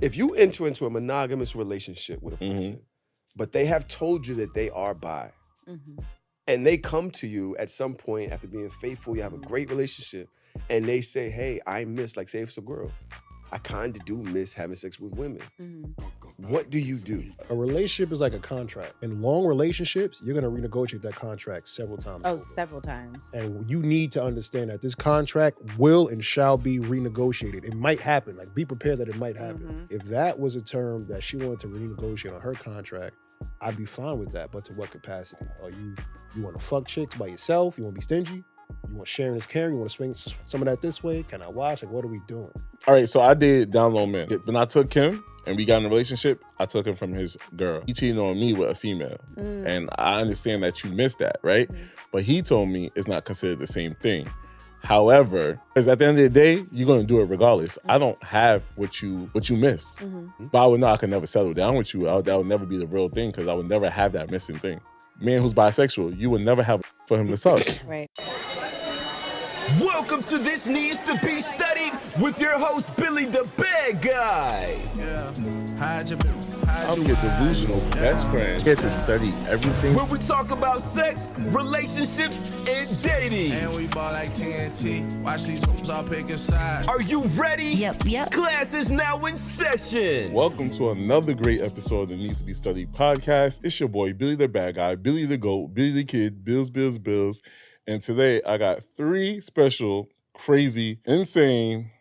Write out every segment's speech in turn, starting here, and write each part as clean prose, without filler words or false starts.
if you enter into a monogamous relationship with a person, but they have told you that they are bi, and they come to you at some point after being faithful, you have a great relationship, and they say, hey, I miss, like say if it's a girl, I kind of do miss having sex with women. What do you do? A relationship is like a contract. In long relationships, you're going to renegotiate that contract several times. Oh, several times. And you need to understand that this contract will and shall be renegotiated. It might happen. Like, be prepared that it might happen. If that was a term that she wanted to renegotiate on her contract, I'd be fine with that. But to what capacity? Are you want to fuck chicks by yourself? You want to be stingy? You want sharing is caring? You want to swing some of that this way? Can I watch? Like, what are we doing? All right, so I did down low man. When I took him and we got in a relationship, I took him from his girl. He cheated on me with a female. And I understand that you missed that, right? But he told me it's not considered the same thing. However, because at the end of the day, you're going to do it regardless. I don't have what you miss. But I would know I could never settle down with you. That would never be the real thing because I would never have that missing thing. Man who's bisexual, you would never have for him to suck. Right. Welcome to This Needs to Be Studied with your host, Billy the Bad Guy. I'm get delusional. That's cringe. Get to study everything. Where we talk about sex, relationships, and dating. And we ball like TNT. Watch these hoops all picking sides. Are you ready? Yep. Class is now in session. Welcome to another great episode of the Needs to Be Studied podcast. It's your boy, Billy the Bad Guy, Billy the Goat, Billy the Kid, Bills. And today I got 3 special, crazy, insane,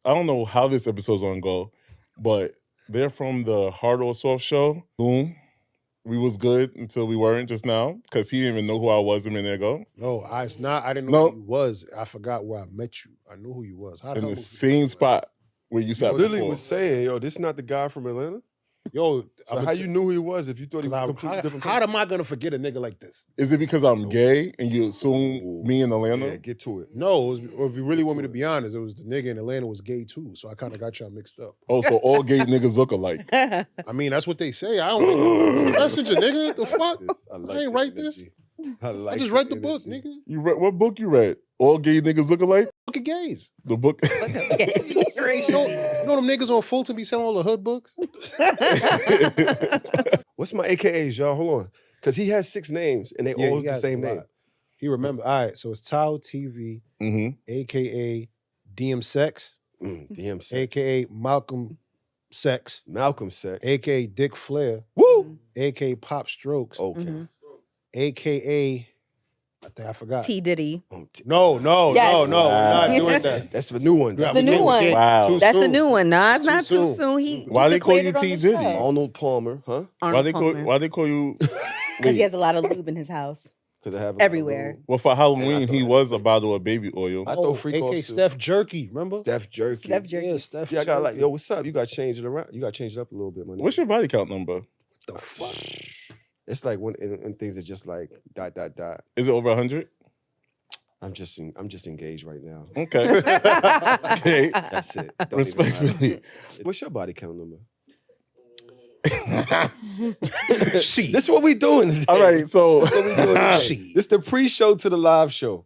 I don't know how this episode's gonna go, but they're from the Hard or Soft show. Loon. We was good until we weren't just now, because he didn't even know who I was a minute ago. No, I didn't know who you was. I forgot where I met you. I knew who you was. In the same spot where you sat Billy before. was saying, yo, this is not the guy from Atlanta? Yo, So how you knew who he was if you thought he was a completely different How am I going to forget a nigga like this? Is it because I'm gay and you assume me in Atlanta? Yeah, get to it. No, or if you really want me to be honest, it was the nigga in Atlanta was gay too, so I kind of got y'all mixed up. Oh, so all gay niggas look alike. I mean, that's what they say. I don't messenger, nigga. The fuck? I ain't write this. I just read the book, nigga. You read what book you read? All gay niggas look alike? Book of gays. The book. You know them niggas on Fulton be selling all the hood books? What's my AKAs, y'all? Hold on. Because he has 6 names and they all the same name. He remember. All right, so it's Tahoe TV, AKA DM Sex, DM Sex, AKA Malcolm Sex, AKA Dick Flair, woo, AKA Pop Strokes, AKA I think I forgot. T Diddy. No, Yes. we're not doing that. That's the new one. That's the new one. Wow. That's a new one. No, it's not too soon. Why they call you T Diddy? Arnold Palmer, huh? Why they call you? Because he has a lot of lube in his house. Because I have everywhere. Well, for Halloween, he was a bottle of baby oil. I thought freak AKA Steph Jerky, remember? Steph Jerky. Yeah, Steph Yeah, I got like, yo, what's up? You got to change it around. You got to change it up a little bit, man. What's your body count number? What the fuck? It's like when things are just like ... Is it over 100? I'm just engaged right now. Okay. Okay. That's it. Don't Respectfully. What's your body count number? This is what we doing today. All right, so this is what we doing today. This the pre-show to the live show.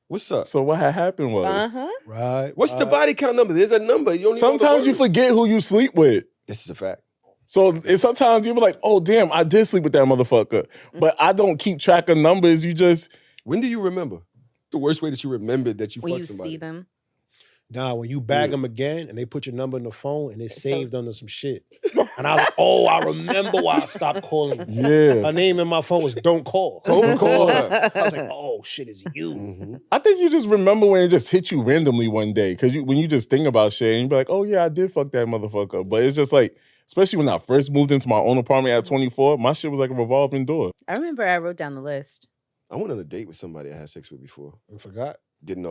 What's up? So what had happened was, right. What's the body count number? There's a number. You don't even know the sometimes you words. forget who you sleep with. This is a fact. So sometimes you be like, oh damn, I did sleep with that motherfucker. But I don't keep track of numbers. You just When do you remember? The worst way that you remembered that you When fucked you somebody. see them. Nah, when you bag them again and they put your number in the phone and it's saved under some shit. And I was like, oh, I remember why I stopped calling you. Yeah. Her name in my phone was Don't Call. Don't call her. I was like, oh, shit, it's you. I think you just remember when it just hit you randomly one day. Because when you just think about shit and you be like, oh yeah, I did fuck that motherfucker. But it's just like, especially when I first moved into my own apartment at 24, my shit was like a revolving door. I remember I wrote down the list. I went on a date with somebody I had sex with before. I forgot. I didn't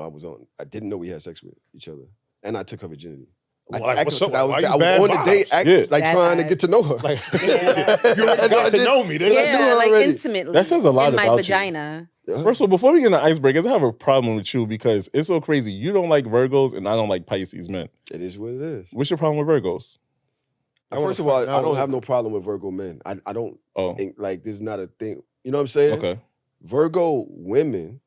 know we had sex with each other. And I took her virginity. Like, I what's up? was Why you on bad the vibes? date, like Bad trying to vibes. get to know her. Like, you already got to know me. Then. Yeah, like already. intimately. That says a lot in my about you. vagina. First of all, before we get into icebreakers, I have a problem with you because it's so crazy. You don't like Virgos and I don't like Pisces men. It is what it is. What's your problem with Virgos? First of all, I don't have no problem with Virgo men. I don't think, like, this is not a thing. You know what I'm saying? Okay. Virgo women,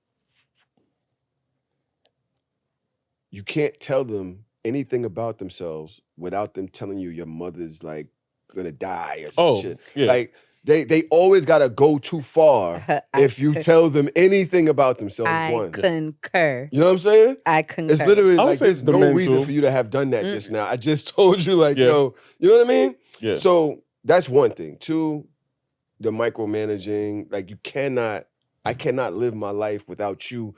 you can't tell them anything about themselves without them telling you your mother's like gonna die or some shit. Yeah. Like they always gotta go too far if you tell them anything about themselves. I concur. You know what I'm saying? I concur. It's literally I would like say there's the no men reason too. for you to have done that just now. I just told you like, yo, you know what I mean? Yeah. So that's one thing. Two, the micromanaging. Like I cannot live my life without you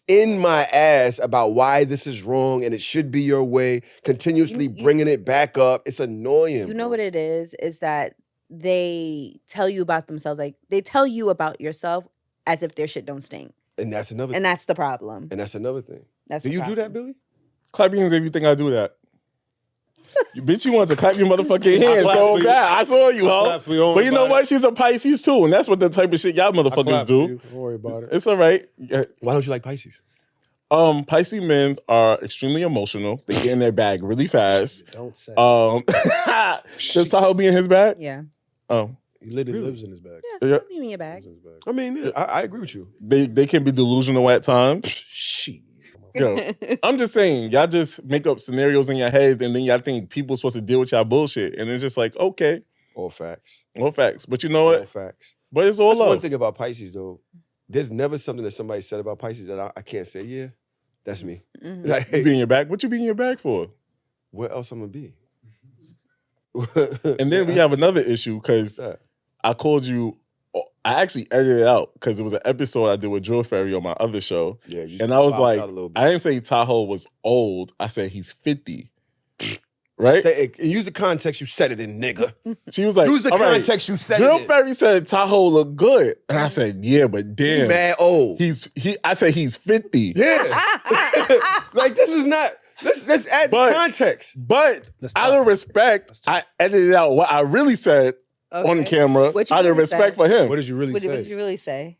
in my ass about why this is wrong and it should be your way, continuously bringing it back up. It's annoying. You know what it is that they tell you about themselves. Like they tell you about yourself as if their shit don't stink. And that's another And that's the problem. And that's another thing. That's do the you problem. do that, Billy? Clap your hands if you think I do that. You bitch, you want to clap your motherfucking hands clap so for you. bad. I saw you, clap ho. for your own But you know body. what? She's a Pisces too, and that's what the type of shit y'all motherfuckers Clap for do. you. Don't worry about it. It's all right. Yeah. Why don't you like Pisces? Pisces men are extremely emotional. They get in their bag really fast. Don't say. Does Tahoe be in his bag? Yeah. Oh, He literally lives in his bag. Yeah. Yeah. Put you in your bag. I mean, yeah, I agree with you. they can be delusional at times. Shit. Yo, I'm just saying, y'all just make up scenarios in your head, and then y'all think people supposed to deal with y'all bullshit, and it's just like, okay, All facts. all facts. But you know All what? facts. But it's all That's love. one thing about Pisces, though. There's never something that somebody said about Pisces that I can't say, yeah, that's me. Mhm. Like, You be in your bag. What you be in your bag for? where else I'm gonna be? And then we have another issue because that? I called you. I actually edited it out because it was an episode I did with Drill Ferry on my other show. Yeah, you And I was popped like, out a little bit. I didn't say Tahoe was old. I said he's 50. Right? Say, use the context you said it in, nigga. She was like, Use the all right. context you said Drill it in. Ferry said Tahoe looked good. And I said, yeah, but damn. He mad old. I said he's 50. Yeah. Like, this is not, let's add But- context. But Let's out talk. of respect, I edited out what I really said on Okay. camera What you out of really respect said? for him. What did you really What say? did you really say?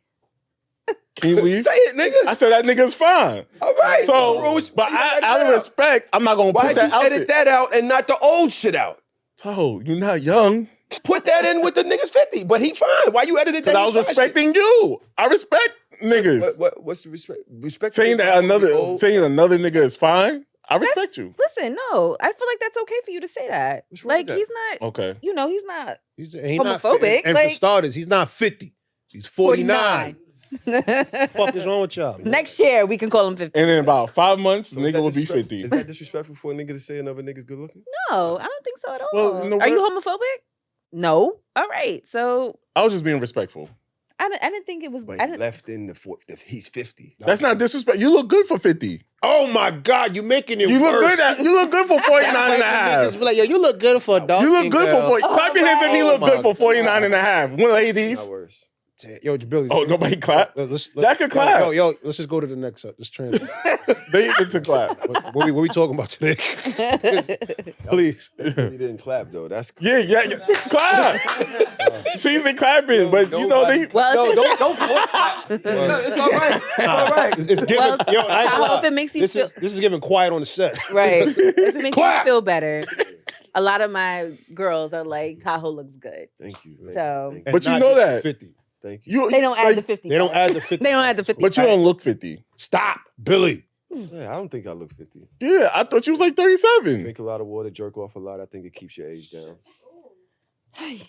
Can you leave? Say it, nigga. I said that nigga's fine. All right. So, Rose, but why you edit out that of respect, I'm not gonna put Why'd that you out edit there. that out and not the old shit out? Tahoe, you're not young. Put that in with the niggas 50, but he fine. Why you edited that? Because I was respecting you. I respect niggas. What's the respect? Respect Saying that another nigga is fine, I respect you. Listen, no. I feel like that's okay for you to say that. What's wrong Like with that? he's not, Okay. you know, he's not He's not homophobic, fit- And like- for starters, he's not 50. He's 49. 49. What the fuck is wrong with y'all? Next year we can call him 50. And in about 5 months, So is nigga that will be disrespect- 50. Is that disrespectful for a nigga to say another nigga's good looking? No, I don't think so at all. Well, you know Are you what? homophobic? No. All right. So I was just being respectful. I didn't think it was. But I he didn't, left in he's 50. That's not disrespect. You look good for 50. Oh my God, you making it You look worse. good you look good for 49 and a half. Niggas be like, yo, you look good for a dog. You look good for 40. Oh, Clap your hands if you right. look Oh good my for 49 and a half. One ladies. Not worse. Yo, Billy. Oh, nobody clap? That could clap. Yo, let's just go to the next up. Let's transition. They need to clap. what we talking about today? Please. He didn't clap though. That's Yeah. Clap. She's in clapping, but you know they. well, if it- don't force it's all right. It's all right. It's giving, well, yo, I ain't gonna Tahoe, lie. if it makes you this feel is giving quiet on the set. right, if it makes you Clap. feel better, a lot of my girls are like Tahoe looks good. Thank you. So- Thank you. And But you not know just that. 50. Thank you. You, They don't add like, the 50. They don't add the 50. They don't add the 50. But you don't look 50. Stop, Billy. Yeah, I don't think I look 50. Yeah, I thought you was like 37. Drink a lot of water, jerk off a lot. I think it keeps your age down.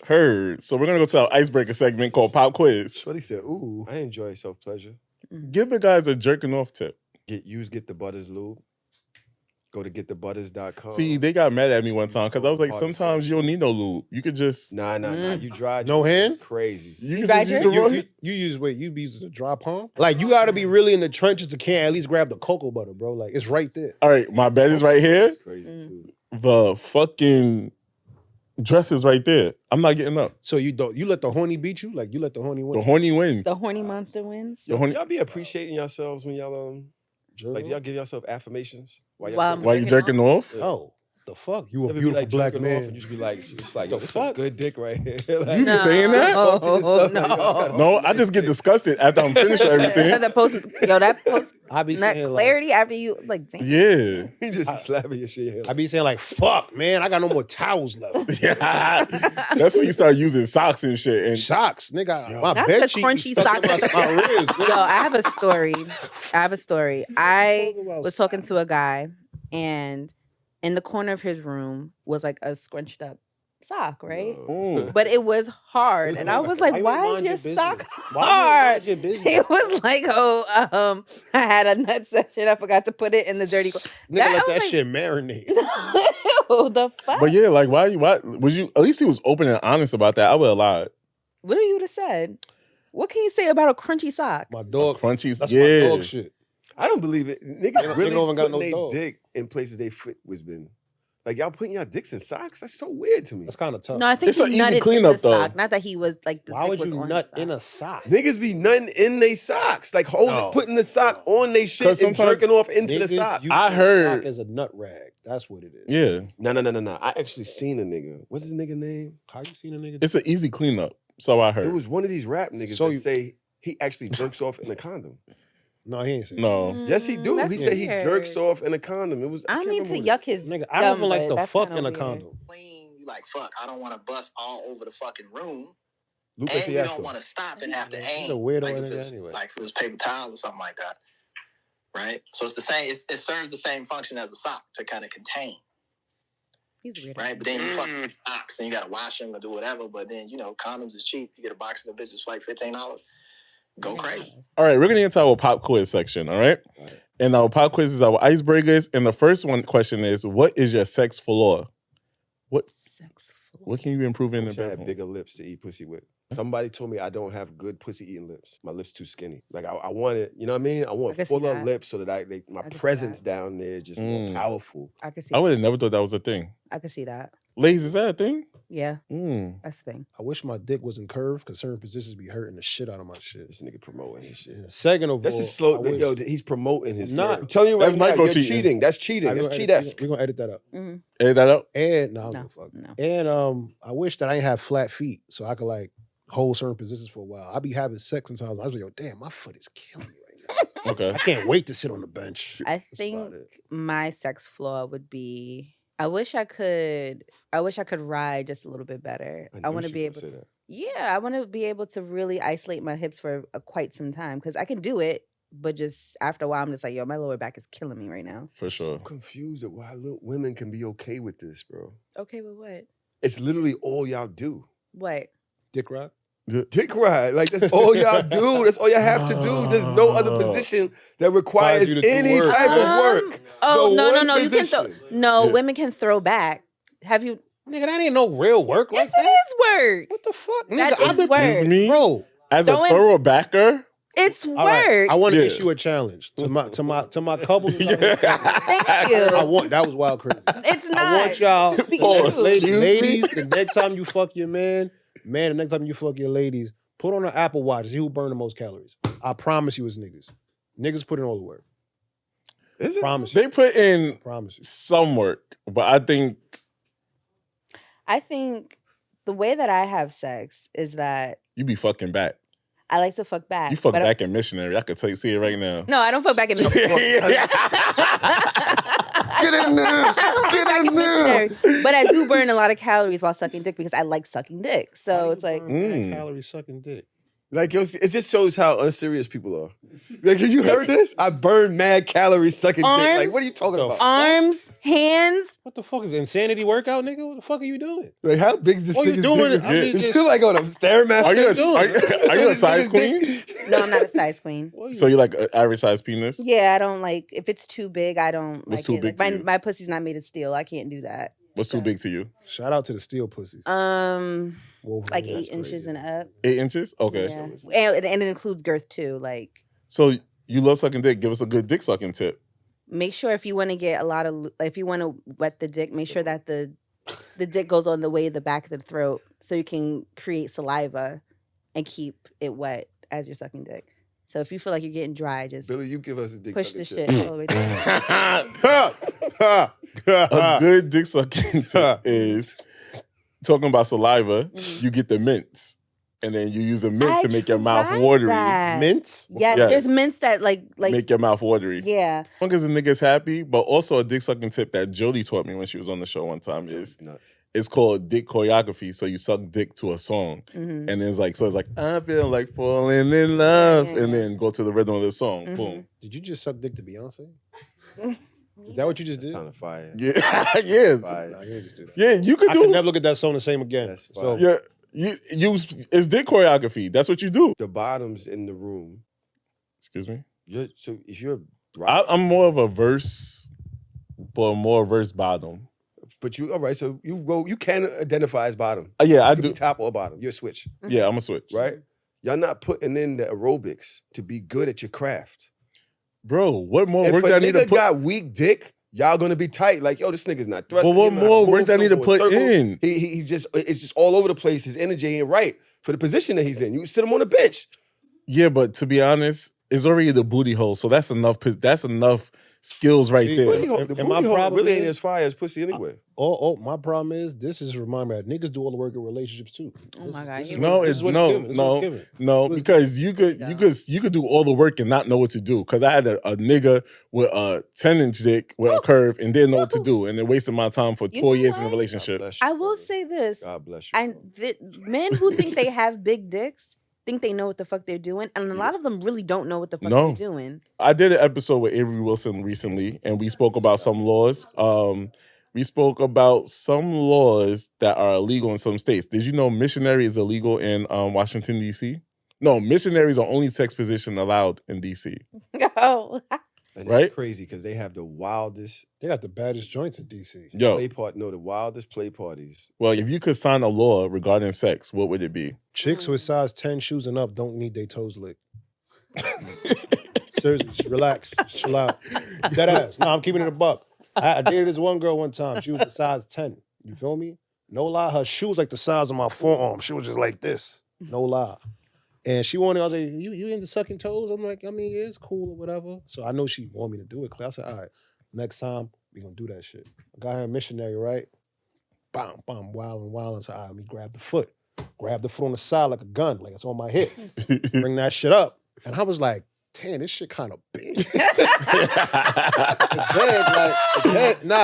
Heard. So we're gonna go to our icebreaker segment called Pop Quiz. Shorty said, ooh, I enjoy self-pleasure. Give the guys a jerking off tip. Get the Butters lube. Go to getthebutters.com. See, they got mad at me one time because I was like, Party sometimes you don't need no lube. You could just Nah. You dry. No hand? It's crazy. you You can got just use your- the raw. You use a dry palm? Like, you gotta be really in the trenches to can't at least grab the cocoa butter, bro. Like, it's right there. All right, my bed is right here. It's crazy too. The fucking dress is right there. I'm not getting up. So you let the horny beat you? Like, you let the horny win? The horny wins. The horny monster wins. The horny- Y'all be appreciating yourselves when y'all like do y'all give yourself affirmations while y'all Wow. thinking Why you jerking off? Oh, the fuck? You a ever be, beautiful like, black jerking off man. and you just be like, it's like, The yo, this fuck? a good dick right here. Like, You be saying that? talk to yourself, like, yo, I got a No, I nice just get dick. disgusted after I'm finished with everything. That post, that post, I be that saying clarity after you like. Damn. Yeah. You just be slapping your shit. I be saying like, fuck, man, I got no more towels left. Yeah. That's when you start using socks and shit. And Socks, nigga. My That's bed the sheet crunchy be stuck in socks. my ribs. nigga. Yo, I have a story. I talking about was talking to a guy and in the corner of his room was like a scrunched up sock, right? No. But it was hard, Listen, and I was like, "Why is mind your business? sock Why you hard?" mind your business? It was like, "Oh, I had a nut session. I forgot to put it in the dirty." Nigga, I let was that like, shit marinate. Ew, the fuck? But yeah, like why was you? At least he was open and honest about that. I would have lied. What you would have said? What can you say about a crunchy sock? My dog, Crunchies, that's yeah. my dog shit. I don't believe it. Niggas They really don't even got putting no their dog. dick in places they foot was been. Like y'all putting y'all dicks in socks? That's so weird to me. That's kind of tough. No, I think It's he an easy nutted in cleanup, the though. sock. Not that he was like the Why dick would was you on nut the in sock. a sock? Niggas be nutting in they socks, like No. putting the sock on they shit 'Cause and sometimes jerking off into the Niggas sock. use I the heard- sock as a nut rag. That's what it is. Yeah, No. I actually seen a nigga. What's his nigga name? How you seen a nigga? it's an easy cleanup. So I heard. It was one of these rap niggas So that you- say he actually jerks off in a condom. No, he ain't saying. No. Yes, he do. That's He said he weird. jerks off in a condom. It was. I don't can't mean to remember yuck his Nigga, I don't gum, even like but the that's fuck kinda in a weird. condom. Clean, you like, fuck, I don't want to bust all over the fucking room. Lupe And you don't Fiasco. want to stop and have to He's hang. a weirdo like, nigga if it's, anyway. like if it was paper towel or something like that. Right? So it's the same, it serves the same function as a sock to kind of contain. He's weird. Right? But then you fuck with socks and you got to wash them or do whatever. But then, you know, condoms is cheap. You get a box of the bitches for like $15. Go crazy. All right, we're gonna get into our pop quiz section. All right, and our pop quiz is our icebreakers. And the first question is, what is your sex flaw? What can you improve in I the wish I had bedroom? bigger lips to eat pussy with. Somebody told me I don't have good pussy eating lips. My lips too skinny. Like I want it, you know what I mean? I want I can see fuller that. lips so that my I can see presence that. down there just more powerful. I could see. I would have never thought that was a thing. I could see that. Ladies, is that a thing? Yeah, Mm. that's the thing. I wish my dick wasn't curved because certain positions be hurting the shit out of my shit. This nigga promoting his shit. And second of That's all, his slow. I wish- Yo, he's promoting his. Not- I'm telling you right That's now, you're micro-cheating. cheating. That's cheating. That's cheat-esque. We're gonna edit that up. Edit that out. And No, fuck. no. And I wish that I didn't have flat feet so I could like hold certain positions for a while. I be having sex sometimes. I was like, yo, damn, my foot is killing me right now. Okay. I can't wait to sit on the bench. I That's think about it. my sex flaw would be. I wish I could ride just a little bit better. I knew want to she be was able. gonna say that. Yeah, I want to be able to really isolate my hips for quite some time because I can do it, but just after a while, I'm just like, yo, my lower back is killing me right now. For I'm so sure. confused at why women can be okay with this, bro. Okay, with what? It's literally all y'all do. What? Dick rock? Dick ride. Like that's all y'all do. That's all you have to do. There's no other position that requires you to do any work. type of work. Oh The no, one you can throw. position. No, Yeah. women can throw back. Have you? Nigga, that ain't no real work Yes, like it that. is work. What the fuck? That Nigga, I've is been, work. Excuse me? bro. As Throwing- a thorough backer. It's All right, work. I want to Yeah. issue a challenge to my couples. Thank I you. want that was wild crazy. It's I not. want y'all, Speak Pause. truth. Excuse me? ladies, the next time you fuck your man, the next time you fuck your ladies, put on an Apple Watch and see who burned the most calories. I promise you it's niggas. Niggas put in all the work. Is it? Promise you. They put in Promise you. some work, but I think I think the way that I have sex is that you be fucking back. I like to fuck back. You fuck but back in missionary. I could see it right now. No, I don't fuck back in missionary. Get in there. Get in there. But I do burn a lot of calories while sucking dick because I like sucking dick. How So you it's like, burn fat calories sucking dick. Like it just shows how unserious people are. Like, you heard this? I burn mad calories sucking dick. Like, Arms, what are you talking about? arms, hands. What the fuck is insanity workout, nigga? What the fuck are you doing? Like, how big is this What you nigga's doing? dick? I mean, It's just- still like on a Stairmaster. Are you a, doing? are you a This size nigga's queen? dick- No, I'm not a size queen. What are you So you like an average size penis? Yeah, I don't like if it's too big. I don't What's like too it. big Like, to you? my pussy's not made of steel. I can't do that. What's too big to you? Shout out to the steel pussies. Like Wolverine, 8 that's inches crazy. and up. 8 inches? Okay. Yeah, and it includes girth too. Like, So you love sucking dick. Give us a good dick sucking tip. make sure if you want to get a lot of, if you want to wet the dick, make sure that the dick goes on the way the back of the throat, so you can create saliva and keep it wet as you're sucking dick. So if you feel like you're getting dry, just Billy, you give us a dick push the sucking shit tip. all the way down. A good dick sucking tip is talking about saliva. You get the mints, and then you use a mint to make your mouth tried watery. that. Mints? Yes, Yes. there's mints that like Make your mouth watery. yeah. As long as the nigga's happy, but also a dick sucking tip that Jody taught me when she was on the show one time is Nuts. it's called dick choreography. So you suck dick to a song, Mhm. and it's like I feel like falling in love, Yeah. and then go to the rhythm of the song. Mhm. Boom. Did you just suck dick to Beyonce? Is that what you just did? Kind of fire. Yeah, yeah. Fire. Nah, you just do that. Yeah, you could I do. could never look at that song the same again. That's So fire. Yeah, you it's dick choreography. That's what you do. The bottoms in the room. Excuse me. So if you're I'm more of a verse, but more verse bottom. But you all right? So you can identify as bottom. Yeah, I You can do. be top or bottom. You're a switch, Yeah, I'm a switch. right? Y'all not putting in the aerobics to be good at your craft. Bro, what more If work a do I need to nigga put? got weak dick, y'all gonna be tight. Like, yo, this nigga's not thrusting. But what He don't know more how work move, do I need to don't go put circles. in? He just it's just all over the place. His energy ain't right for the position that he's in. You sit him on the bench. Yeah, but to be honest, it's already the booty hole, so that's enough. That's enough skills right See, there. Booty hole, the and my booty hole problem really ain't is- as fire as pussy anyway. my problem is this is remind me that niggas do all the work in relationships too. Oh my God, This is you- No, what- this it's is what's no, given. This is what's given. no, What's because you could do all the work and not know what to do. Because I had a nigga with a 10-inch dick with a curve and didn't know what to do, and it wasted my time for You 4 know years in a what? relationship. God bless you, I will brother. say this. God bless you. And men who think they have big dicks think they know what the fuck they're doing. And a lot of them really don't know what the fuck No. they're doing. I did an episode with Avery Wilson recently, and we spoke about some laws. We spoke about some laws that are illegal in some states. Did you know missionary is illegal in Washington, D.C.? No, missionaries are only sex position allowed in D.C. Oh. And Right? it's crazy because they have the wildest They got the baddest joints in DC. Yo, play part. No, the wildest play parties. well, if you could sign a law regarding sex, what would it be? Chicks with size 10 shoes and up don't need their toes licked. Seriously, just relax, just chill out. Dead ass. No, I'm keeping it a buck. I dated this one girl one time. She was a size 10. You feel me? No lie. Her shoes like the size of my forearm. She was just like this. No lie. And she wanted, I was like, you into sucking toes? I'm like, I mean, yeah, it's cool or whatever. So I know she want me to do it. I said, all right, next time we gonna do that shit. I got her a missionary, right? Bam, bam, wild. So all right, let me grab the foot. Grab the foot on the side like a gun, like it's on my hip. Bring that shit up. And I was like, damn, this shit kind of big.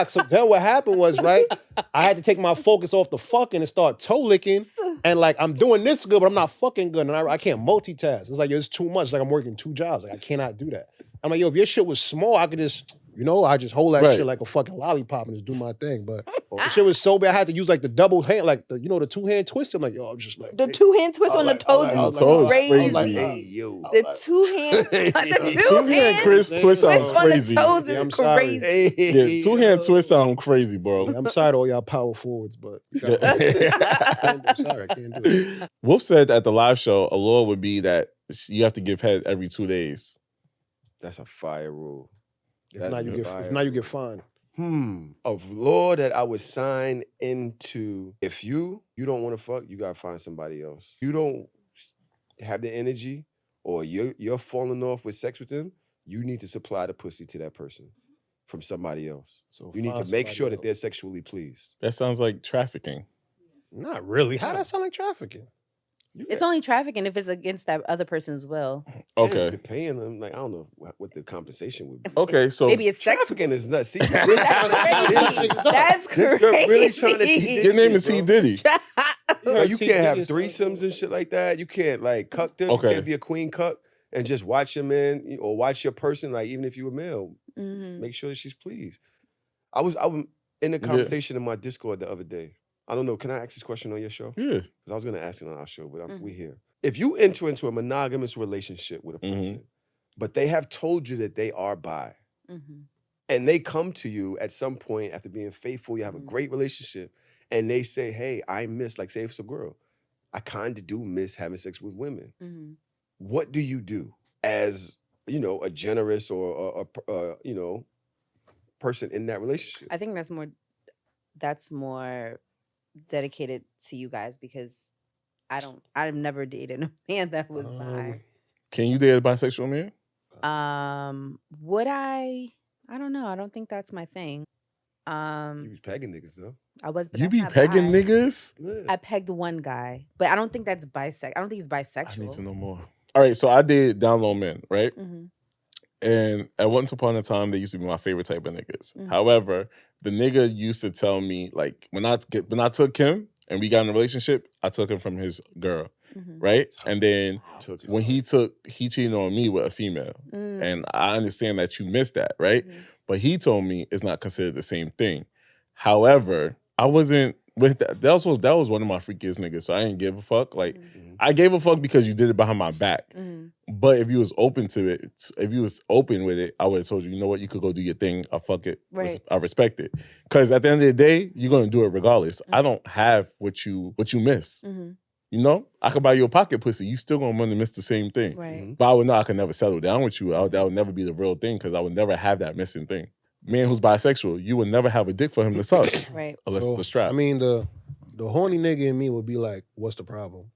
So then what happened was, right, I had to take my focus off the fucking and start toe licking. And like, I'm doing this good, but I'm not fucking good. And I can't multitask. It's like, it's too much. It's like I'm working 2 jobs. Like, I cannot do that. I'm like, yo, if your shit was small, I could just, I just hold that Right. shit like a fucking lollipop and just do my thing. But the shit was so bad, I had to use like the double hand, like the 2-hand twist. I'm like, yo, I'm just like, The 2-hand twist on the toes on the is toes, crazy. crazy. Hey, yo. The 2-hand, the Two-hand 2-hand Chris twist sounds twist on the crazy. toes Yeah, is I'm sorry. crazy. Hey, Yeah, 2-hand twist sound crazy, bro. I'm sorry to all y'all power forwards, but I'm sorry, I can't do it. Wolf said at the live show, a law would be that you have to give head every 2 days. That's a fire rule. If That's not, you a get fire you rule. get fined. Of law that I would sign into. If you don't want to fuck, you gotta find somebody else. You don't have the energy, or you're falling off with sex with them. You need to supply the pussy to that person from somebody else. So You need find to make somebody sure that else. they're sexually pleased. That sounds like trafficking. Not really. How that sound like trafficking? It's only trafficking if it's against that other person's will. Okay. You're paying them. Like, I don't know what the compensation would be. Okay, so Maybe it's sex. Trafficking is nuts. See, That's crazy. That's This crazy. girl really trying to teach your name is bro. C. Diddy. Like, you T. can't have Diddy is threesomes and shit like that. You can't like cuck them. Okay. You can't be a queen cuck and just watch your man or watch your person. Like, even if you a male, Mhm. make sure that she's pleased. I was in a conversation in my Discord the other day. I don't know. Can I ask this question on your show? Yeah. Because I was gonna ask it on our show, but Mhm. we here. If you enter into a monogamous relationship with a person, but they have told you that they are bi, Mhm. and they come to you at some point after being faithful, you have a great relationship, and they say, hey, I miss, like say if it's a girl, I kind of do miss having sex with women. Mhm. What do you do as, a generous or a person in that relationship? I think that's more dedicated to you guys because I've never dated a man that was bi. Can you date a bisexual man? Would I don't know. I don't think that's my thing. You was pegging niggas though. I was, but You that's be not pegging bi. niggas? Yeah. I pegged one guy, but I don't think that's bisexual. I don't think he's I bisexual. need to know more. All right, so I did Down Low Men, right? Mhm. And at once upon a time, they used to be my favorite type of niggas. Mhm. However, the nigga used to tell me, like, when I took him and we got in a relationship, I took him from his girl, Mhm. right? And then Took it. when he cheated on me with a female. Mm. And I understand that you missed that, right? Mhm. But he told me it's not considered the same thing. However, I wasn't with that. That was one of my freakiest niggas, so I didn't give a fuck. Like, I gave a fuck because you did it behind my back. But if you was open to it, if you was open with it, I would have told you, you know what, you could go do your thing. I fuck it. Right. I respect it. Because at the end of the day, you're gonna do it regardless. I don't have what you miss. You know, I could buy you a pocket pussy. You still gonna want to miss the same thing. Right. But I would know I could never settle down with you. That would never be the real thing because I would never have that missing thing. Man who's bisexual, you would never have a dick for him to suck. Right. Unless So, it's a strap. I mean, the horny nigga in me would be like, what's the problem?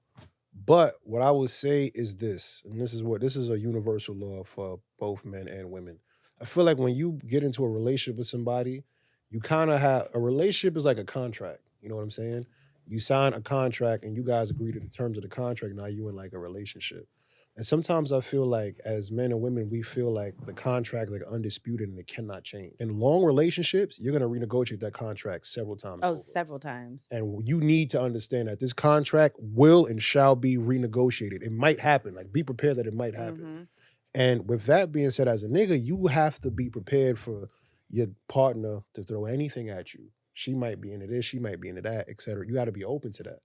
But what I would say is this, and this is a universal law for both men and women. I feel like when you get into a relationship with somebody, you kind of have a relationship is like a contract. You know what I'm saying? You sign a contract and you guys agree to the terms of the contract. Now you in like a relationship. And sometimes I feel like as men and women, we feel like the contract like undisputed and it cannot change. In long relationships, you're gonna renegotiate that contract several times. Oh, over. several times. And you need to understand that this contract will and shall be renegotiated. It might happen. Like, be prepared that it might happen. And with that being said, as a nigga, you have to be prepared for your partner to throw anything at you. She might be into this, she might be into that, etc. You got to be open to that.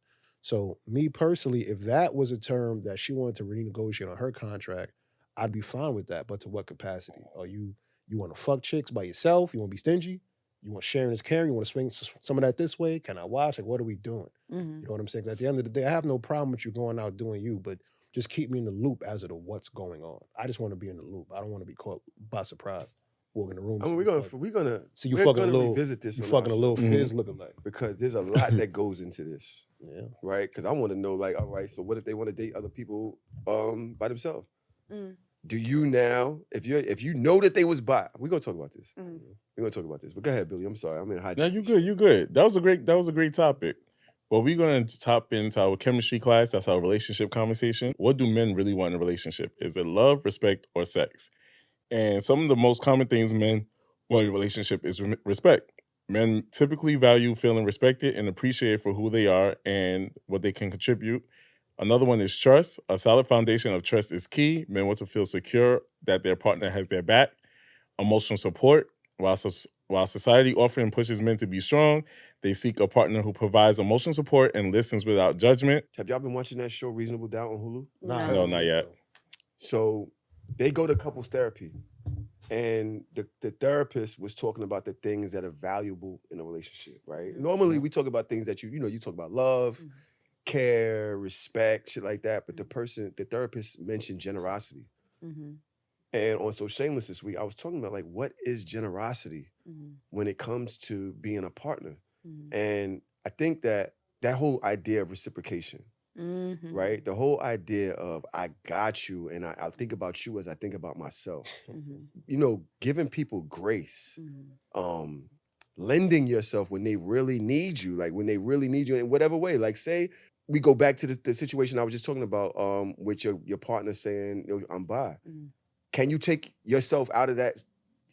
So me personally, if that was a term that she wanted to renegotiate on her contract, I'd be fine with that. But to what capacity? Are you want to fuck chicks by yourself? You want to be stingy? You want sharing is caring? You want to swing some of that this way? Can I watch? Like, what are we doing? You know what I'm saying? 'Cause at the end of the day, I have no problem with you going out doing you, but just keep me in the loop as to what's going on. I just want to be in the loop. I don't want to be caught by surprise. Walk in the room. I mean, we're gonna revisit this. You on fucking our a little show. fizz looking like. Because there's a lot that goes into this. Yeah. Right? Because I want to know, like, all right, so what if they want to date other people by themselves? Do you now, if you know that they was bi, we're gonna talk about this. We're gonna talk about this. But go ahead, Billy. I'm sorry. I'm in high. No, you good. You good. That was a great topic. Well, we're going to top into our chemistry class. That's our relationship conversation. What do men really want in a relationship? Is it love, respect, or sex? And some of the most common things men want in a relationship is respect. Men typically value feeling respected and appreciated for who they are and what they can contribute. Another one is trust. A solid foundation of trust is key. Men want to feel secure that their partner has their back. Emotional support. While society often pushes men to be strong, they seek a partner who provides emotional support and listens without judgment. Have y'all been watching that show Reasonable Doubt on Hulu? No, not yet. So they go to couples therapy, and the therapist was talking about the things that are valuable in a relationship, right? Normally we talk about things that you talk about love, care, respect, shit like that. But the therapist mentioned generosity. And on So Shameless this week, I was talking about, like, what is generosity when it comes to being a partner? And I think that whole idea of reciprocation, right? The whole idea of I got you and I think about you as I think about myself. Giving people grace, lending yourself when they really need you, like when they really need you in whatever way. Like, say we go back to the situation I was just talking about with your partner saying, I'm bi. Can you take yourself out of that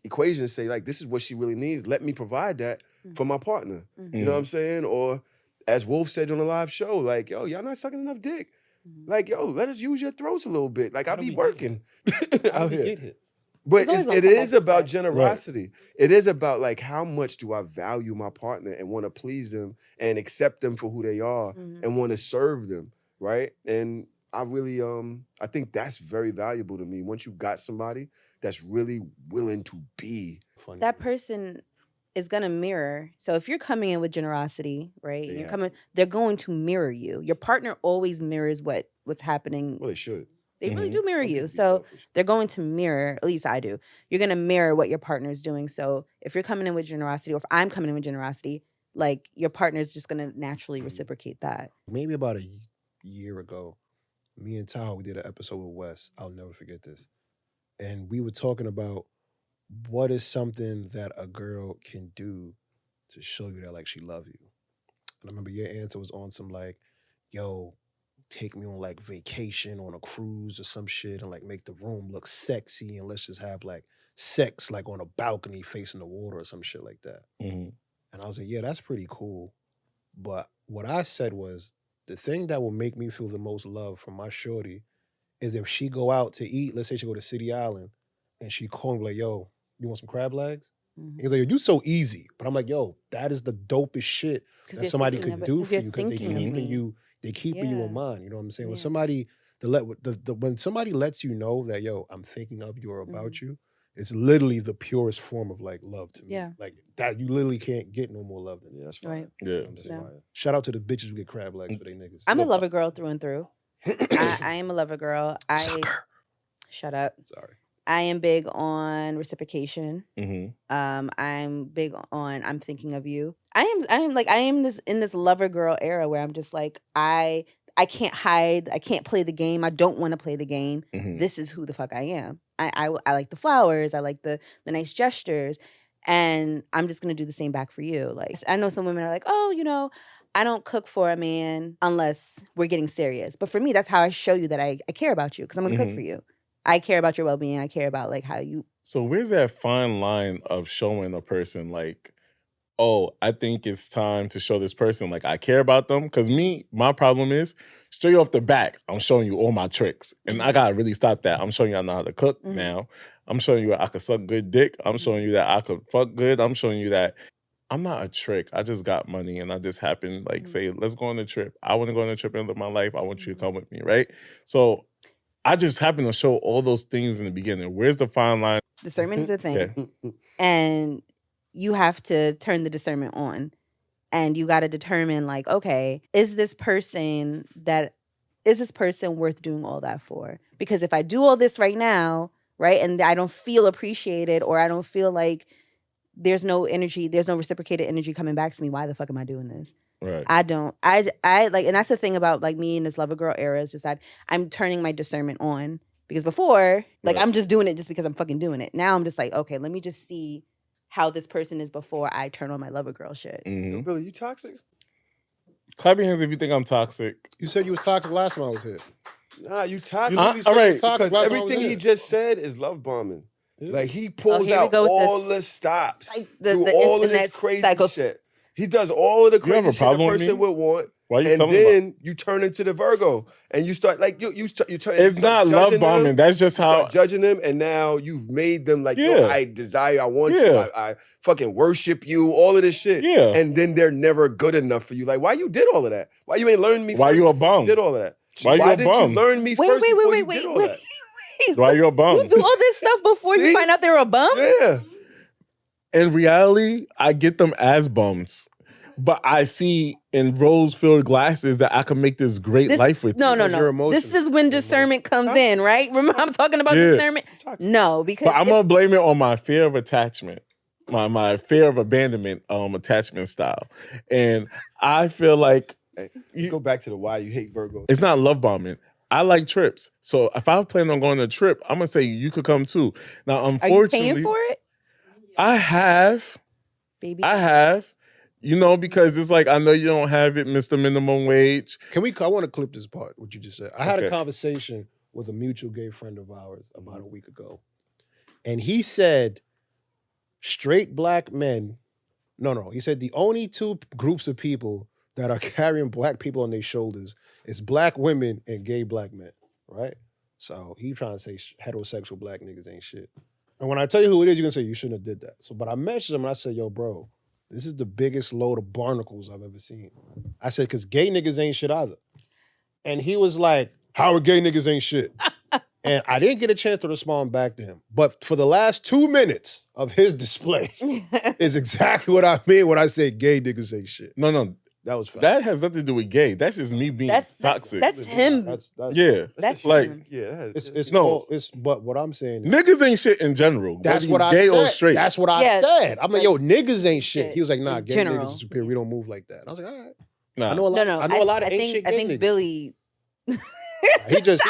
equation and say, like, this is what she really needs. Let me provide that for my partner. You know what I'm saying? Or as Wolf said on a live show, like, yo, y'all not sucking enough dick. Like, yo, let us use your throats a little bit. Like, I'll be working out here. But it is about generosity. Right. It is about, like, how much do I value my partner and want to please them and accept them for who they are and want to serve them, right? And I really, I think that's very valuable to me. Once you got somebody that's really willing to be. That person is going to mirror. So if you're coming in with generosity, right? They're going to mirror you. Your partner always mirrors what's happening. Well, they should. They really do mirror you. So they're going to mirror, at least I do. You're going to mirror what your partner is doing. So if you're coming in with generosity, or if I'm coming in with generosity, like, your partner is just going to naturally reciprocate that. Maybe about a year ago, me and Tahoe, we did an episode with Wes. I'll never forget this. And we were talking about what is something that a girl can do to show you that, like, she loves you. And I remember your answer was on some, like, yo, take me on, like, vacation on a cruise or some shit and, like, make the room look sexy and let's just have, like, sex, like, on a balcony facing the water or some shit like that. And I was like, yeah, that's pretty cool. But what I said was, the thing that will make me feel the most love from my shorty is if she go out to eat, let's say she go to City Island, and she call me like, yo, you want some crab legs? Mm-hmm. He's like, you so easy. But I'm like, yo, that is the dopest shit that somebody could do for you because they keeping you in mind. You know what I'm saying? When somebody when somebody lets you know that, yo, I'm thinking of you or about you, it's literally the purest form of like love to me. Yeah. Like that, you literally can't get no more love than that. That's fine. Right. Yeah. Shout out to the bitches who get crab legs for they niggas. I'm a lover girl through and through. I am a lover girl. Shut up. Sorry. I am big on reciprocation. Mm-hmm. I'm big on I'm thinking of you. I am this in this lover girl era where I'm just like I can't hide. I can't play the game. I don't want to play the game. Mm-hmm. This is who the fuck I am. I like the flowers. I like the nice gestures. And I'm just going to do the same back for you. Like, I know some women are like, oh, you know, I don't cook for a man unless we're getting serious. But for me, that's how I show you that I care about you because I'm going to cook for you. I care about your well-being. I care about like how you. So where's that fine line of showing a person like, oh, I think it's time to show this person like I care about them? Because my problem is straight off the back, I'm showing you all my tricks. And I got to really stop that. I'm showing you I know how to cook now. I'm showing you I could suck good dick. I'm showing you that I could fuck good. I'm showing you that I'm not a trick. I just got money and I just happen like say, let's go on a trip. I want to go on a trip and live my life. I want you to come with me, right? So I just happen to show all those things in the beginning. Where's the fine line? Discernment is a thing. Okay. And you have to turn the discernment on. And you got to determine like, okay, is this person worth doing all that for? Because if I do all this right now, right, and I don't feel appreciated or I don't feel like there's no energy, there's no reciprocated energy coming back to me, why the fuck am I doing this? Right. I like, and that's the thing about like me in this lover girl era is just that I'm turning my discernment on because before, like I'm just doing it just because I'm fucking doing it. Now I'm just like, okay, let me just see how this person is before I turn on my lover girl shit. Mm-hmm. Billy, you toxic? Clap your hands if you think I'm toxic. You said you was toxic last time I was here. Nah, you toxic. All right. Because everything he just said is love bombing. Like he pulls out all the stops, like through all of this crazy shit. He does all of the crazy shit a person would want. Why you and then you turn into the Virgo and you start like you turn. It's not love bombing. That's just how judging them, and now you've made them like, yo, I desire, I want you, I fucking worship you, all of this shit. Yeah. And then they're never good enough for you. Like, why you did all of that? Why you ain't learned me? Why first you a bum? You did all of that. Why did you learn me first before you did all that? Why you a bum? You do all this stuff before you find out they're a bum? Yeah. In reality, I get them as bums. But I see in rose-filled glasses that I can make this great life with you. No. This is when discernment comes in, right? Remember, I'm talking about discernment? No, because... But I'm going to blame it on my fear of attachment. My fear of abandonment attachment style. And I feel like... Hey, let's go back to the why you hate Virgo. It's not love bombing. I like trips. So if I plan on going on a trip, I'm going to say you could come too. Now, unfortunately... Are you paying for it? I have. Baby. I have. You know, because it's like, I know you don't have it, Mr. Minimum Wage. I want to clip this part, what you just said. I had a conversation with a mutual gay friend of ours about a week ago. And he said, straight black men, he said the only two groups of people that are carrying black people on their shoulders is black women and gay black men, right? So he trying to say heterosexual black niggas ain't shit. And when I tell you who it is, you're going to say you shouldn't have did that. So, but I messaged him and I said, yo, bro, this is the biggest load of barnacles I've ever seen. I said, because gay niggas ain't shit either. And he was like, how are gay niggas ain't shit? And I didn't get a chance to respond back to him. But for the last 2 minutes of his display is exactly what I mean when I say gay niggas ain't shit. No. That was fine. That has nothing to do with gay. That's just me being toxic. That's him. That's like him. Yeah, but what I'm saying is, niggas ain't shit in general. That's what I said. Gay or straight. That's what I said. I'm like, yo, niggas ain't shit. He was like, nah, gay general. niggas is superior. We don't move like that. And I was like, all right. Nah. I know a lot of ain't shit gay I think niggas. Billy. He just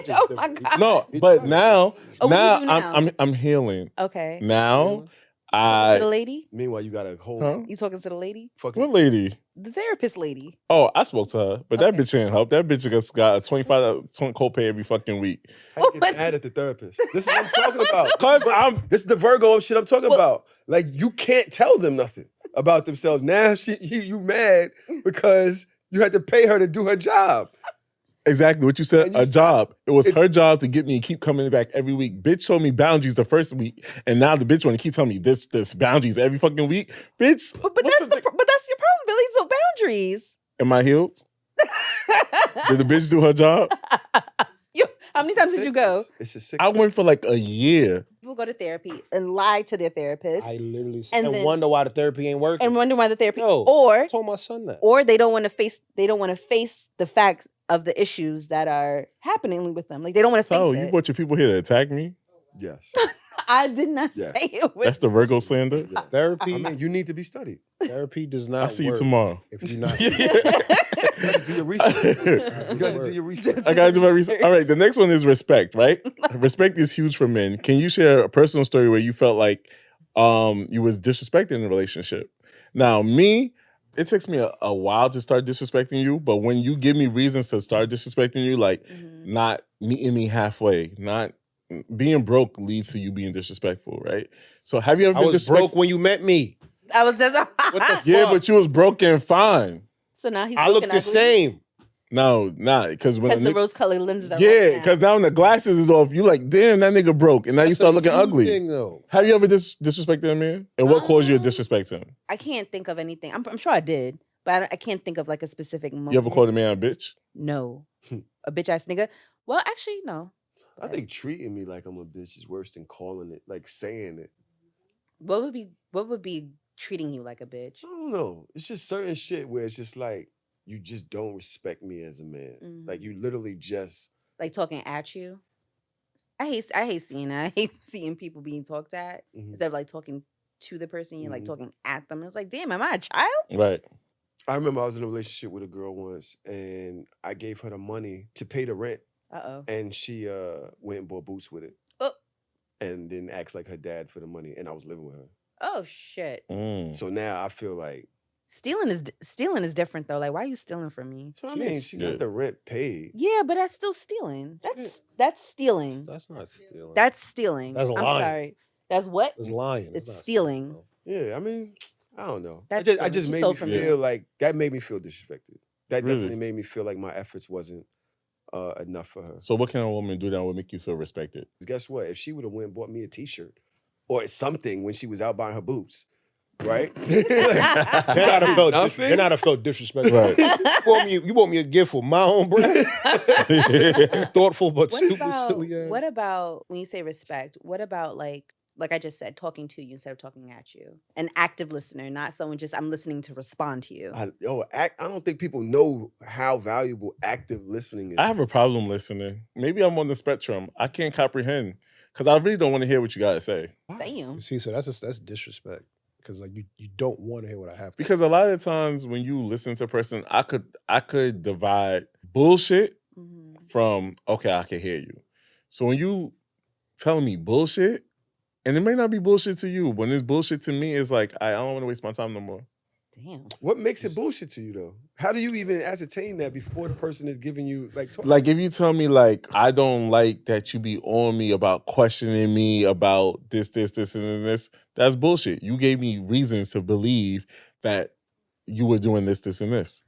oh my God. No, but now now? I'm healing. Okay. Now To the lady? Meanwhile, you got a whole... Huh? You talking to the lady? What lady? The therapist lady. Oh, I spoke to her, but that bitch ain't help. That bitch just got a $25 copay every fucking week. How you get mad at the therapist? This is what I'm talking about. Cause this is the Virgo shit I'm talking about. Like, you can't tell them nothing about themselves. Now you mad because you had to pay her to do her job. Exactly what you said, And you a job. It was It's- her job to get me and keep coming back every week. Bitch showed me boundaries the first week, and now the bitch want to keep telling me this boundaries every fucking week. Bitch, But that's your problem, Billy. So boundaries. am I healed? Did the bitch do her job? How many times did you go? It's a sick. I went for like a year. People go to therapy and lie to their therapist I literally And and then- wonder why the therapy ain't working. and wonder why the therapy Yo, or I told my son that. or they don't want to face the facts of the issues that are happening with them. Like they don't want to face So it. you brought your people here to attack me? Yes. I did not Yes. say it was That's the Virgo slander? Yeah. Therapy, I mean, you need to be studied. therapy does not I'll see you work tomorrow. if you're not. You got to do your research. You got to do your research. I gotta do my research. All right, the next one is respect, right? Respect is huge for men. Can you share a personal story where you felt like you was disrespected in a relationship? Now, me, it takes me a while to start disrespecting you, but when you give me reasons to start disrespecting you, like not meeting me halfway, not being broke leads to you being disrespectful, right? So have you ever I been was disrespectful? broke when you met me. I was just What the Yeah, fuck? but you was broken fine. so now he's I look the same. No, not because when because a the nigga- rose-colored lenses are yeah, because now when the glasses is off, you like, damn, that nigga broke, and now you That's start a looking you ugly. thing, though. Have you ever disrespected a man? And what caused you to disrespect him? I can't think of anything. I'm sure I did, but I can't think of like a specific moment. You ever called a man a bitch? No, a bitch ass nigga. Well, actually, no. I think treating me like I'm a bitch is worse than calling it, like saying it. What would be treating you like a bitch? I don't know. It's just certain shit where it's just like, you just don't respect me as a man. Like you literally just Like talking at you. I hate seeing that. I hate seeing people being talked at instead of like talking to the person. You're like talking at them. It's like, damn, am I a child? Right. I remember I was in a relationship with a girl once and I gave her the money to pay the rent. And she went and bought boots with it. Oh. And then asked like her dad for the money and I was living with her. Oh shit. So now I feel like Stealing is different though. Like, why are you stealing from me? so I mean she got the rent paid. Yeah, but that's still stealing. That's stealing. That's not stealing. That's stealing. That's I'm lying. sorry. That's what? It's lying. It's not stealing. Yeah, I mean, I don't know. That's I stealing. just She made stole me from me. feel like that made me feel disrespected. That Really? definitely made me feel like my efforts wasn't enough for her. So what can a woman do that would make you feel respected? Guess what? If she would have went and bought me a t-shirt or something when she was out buying her boots, right? Then I'd have felt Nothing? then I'd have felt disrespectful. Right. You bought me a gift for my own bread. You thoughtful but stupid, silly ass. What about when you say respect? What about like I just said, talking to you instead of talking at you? An active listener, not someone just I'm listening to respond to you. I don't think people know how valuable active listening is. I have a problem listening. Maybe I'm on the spectrum. I can't comprehend because I really don't want to hear what you gotta say. Damn. See, so that's disrespect. Because like you don't want to hear what I have to Because a lot of times when you listen to a person, I could divide bullshit from okay, I can hear you. So when you telling me bullshit, and it may not be bullshit to you, when it's bullshit to me, it's like I don't want to waste my time no more. Damn. What makes it bullshit to you though? How do you even ascertain that before the person is giving you talk? Like if you tell me like I don't like that you be on me about questioning me about this, and this, that's bullshit. You gave me reasons to believe that you were doing this, and this.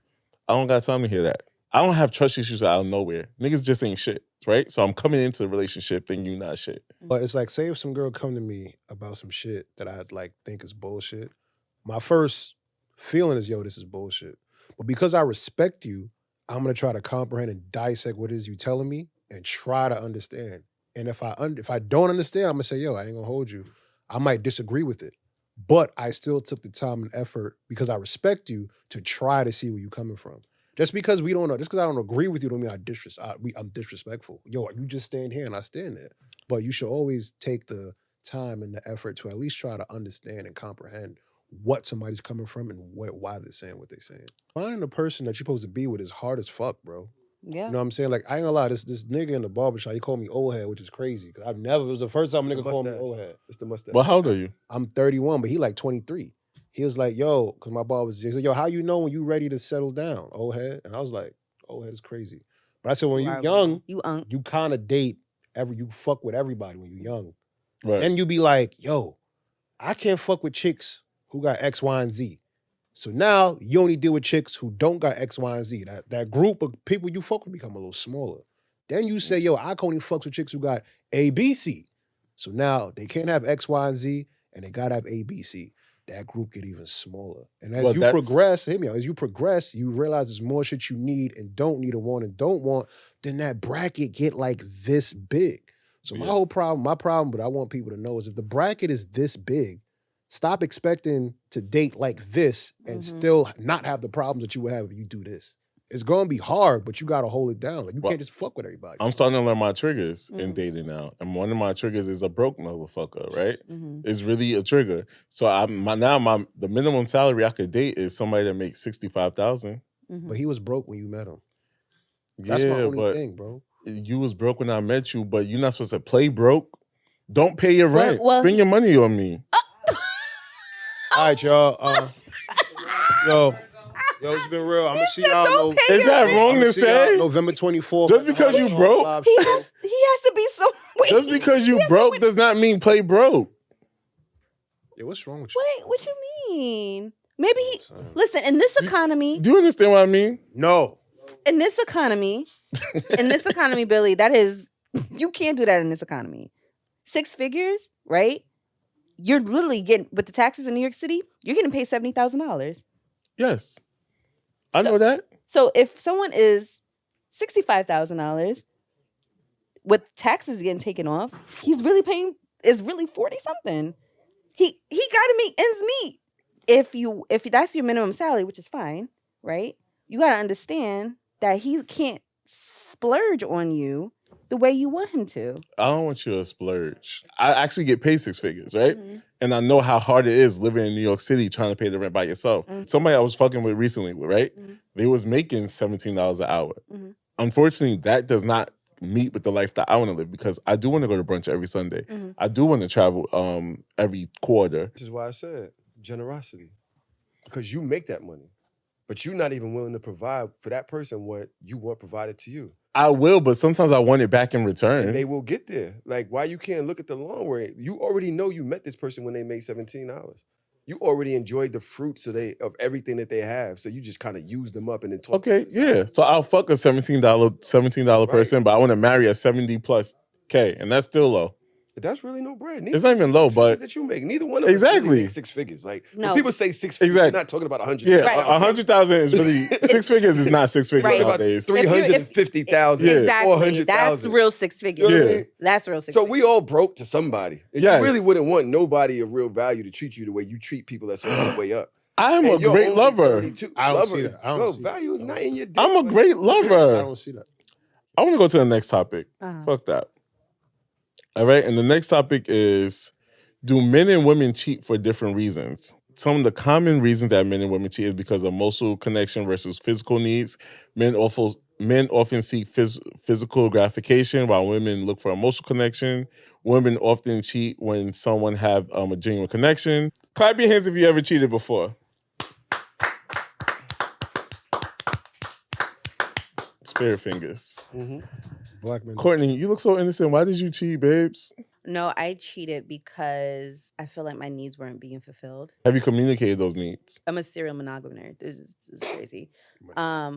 I don't got time to hear that. I don't have trust issues out of nowhere. Niggas just ain't shit, right? So I'm coming into the relationship thinking you not shit. But it's like, say if some girl come to me about some shit that I like think is bullshit, my first feeling is, yo, this is bullshit. But because I respect you, I'm gonna try to comprehend and dissect what it is you telling me and try to understand. And if I don't understand, I'm gonna say, yo, I ain't gonna hold you. I might disagree with it, but I still took the time and effort because I respect you to try to see where you're coming from. Just because I don't agree with you don't mean I'm disrespectful. Yo, you just stand here and I stand there. But you should always take the time and the effort to at least try to understand and comprehend what somebody's coming from and why they're saying what they're saying. Finding the person that you're supposed to be with is hard as fuck, bro. Yeah. You know what I'm saying? Like, I ain't gonna lie, this nigga in the barbershop, he called me old head, which is crazy. Cause it was the first time a nigga called me old head. It's the mustache. Well, how old are you? I'm 31, but he like 23. He was like, yo, because my barber was, he said, yo, how you know when you ready to settle down, old head? And I was like, old head is crazy. But I said, when you're young, you kind of date, you fuck with everybody when you're young. Right. Then you be like, yo, I can't fuck with chicks who got X, Y, and Z. So now you only deal with chicks who don't got X, Y, and Z. That group of people you fuck with become a little smaller. Then you say, yo, I can only fuck with chicks who got A, B, C. So now they can't have X, Y, and Z, and they gotta have A, B, C. That group get even smaller. And as you progress, hear me out, as you progress, you realize there's more shit you need and don't need and want and don't want, then that bracket get like this big. So my problem, but I want people to know is if the bracket is this big, stop expecting to date like this and still not have the problems that you would have if you do this. It's gonna be hard, but you gotta hold it down. Like you can't just fuck with everybody. I'm starting to learn my triggers in dating now, and one of my triggers is a broke motherfucker. Right? It's really a trigger. So the minimum salary I could date is somebody that makes $65,000. But he was broke when you met him. That's my only thing, bro. You was broke when I met you, but you're not supposed to play broke. Don't pay your rent. Spend your money on me. All right, y'all. Yo, it's been real. I'm gonna see y'all. Is that wrong to say? November 24th. Just because you broke, he has to be some. Just because you broke does not mean play broke. Yeah, what's wrong with you? Wait, what you mean? Maybe listen, in this economy. Do you understand what I mean? No. In this economy, Billy, that is, you can't do that in this economy. 6 figures, right? You're literally getting, with the taxes in New York City, you're getting paid $70,000. Yes. I know that. So if someone is $65,000 with taxes getting taken off, he's really paying, is really 40 something. He got to make ends meet. If that's your minimum salary, which is fine, right? You got to understand that he can't splurge on you the way you want him to. I don't want you to splurge. I actually get paid 6 figures, right? And I know how hard it is living in New York City trying to pay the rent by yourself. Somebody I was fucking with recently, right? They was making $17 an hour. Unfortunately, that does not meet with the life that I want to live because I do want to go to brunch every Sunday. I do want to travel every quarter. This is why I said generosity. Because you make that money. But you're not even willing to provide for that person what you want provided to you. I will, but sometimes I want it back in return. And they will get there. Like, why you can't look at the long way? You already know you met this person when they made $17. You already enjoyed the fruits of everything that they have. So you just kind of use them up and then talk. Okay, yeah. So I'll fuck a $17 person, but I want to marry a 70+ K, and that's still low. That's really no bread. It's not even low, but that you make. Neither one of us really make 6 figures. Like when people say 6 figures, they're not talking about 100. Yeah, right. 100,000 is really 6 figures is not 6 figures nowadays. 350,000, exactly. 400,000. That's real 6 figures. You know what I mean? That's real 6 So figures. we all broke to somebody. And you really wouldn't want nobody of real value to treat you the way you treat people that's on the way up. I am a great lover. I don't see that. No, value is not in your dick. I'm a great lover. I don't see that. I want to go to the next topic. Fuck that. All right, and the next topic is, do men and women cheat for different reasons? Some of the common reasons that men and women cheat is because of emotional connection versus physical needs. Men often seek physical gratification while women look for emotional connection. Women often cheat when someone have a genuine connection. Clap your hands if you ever cheated before. Spirit fingers. Black men. Courtney, you look so innocent. Why did you cheat, babes? No, I cheated because I feel like my needs weren't being fulfilled. Have you communicated those needs? I'm a serial monogamist. It's crazy. I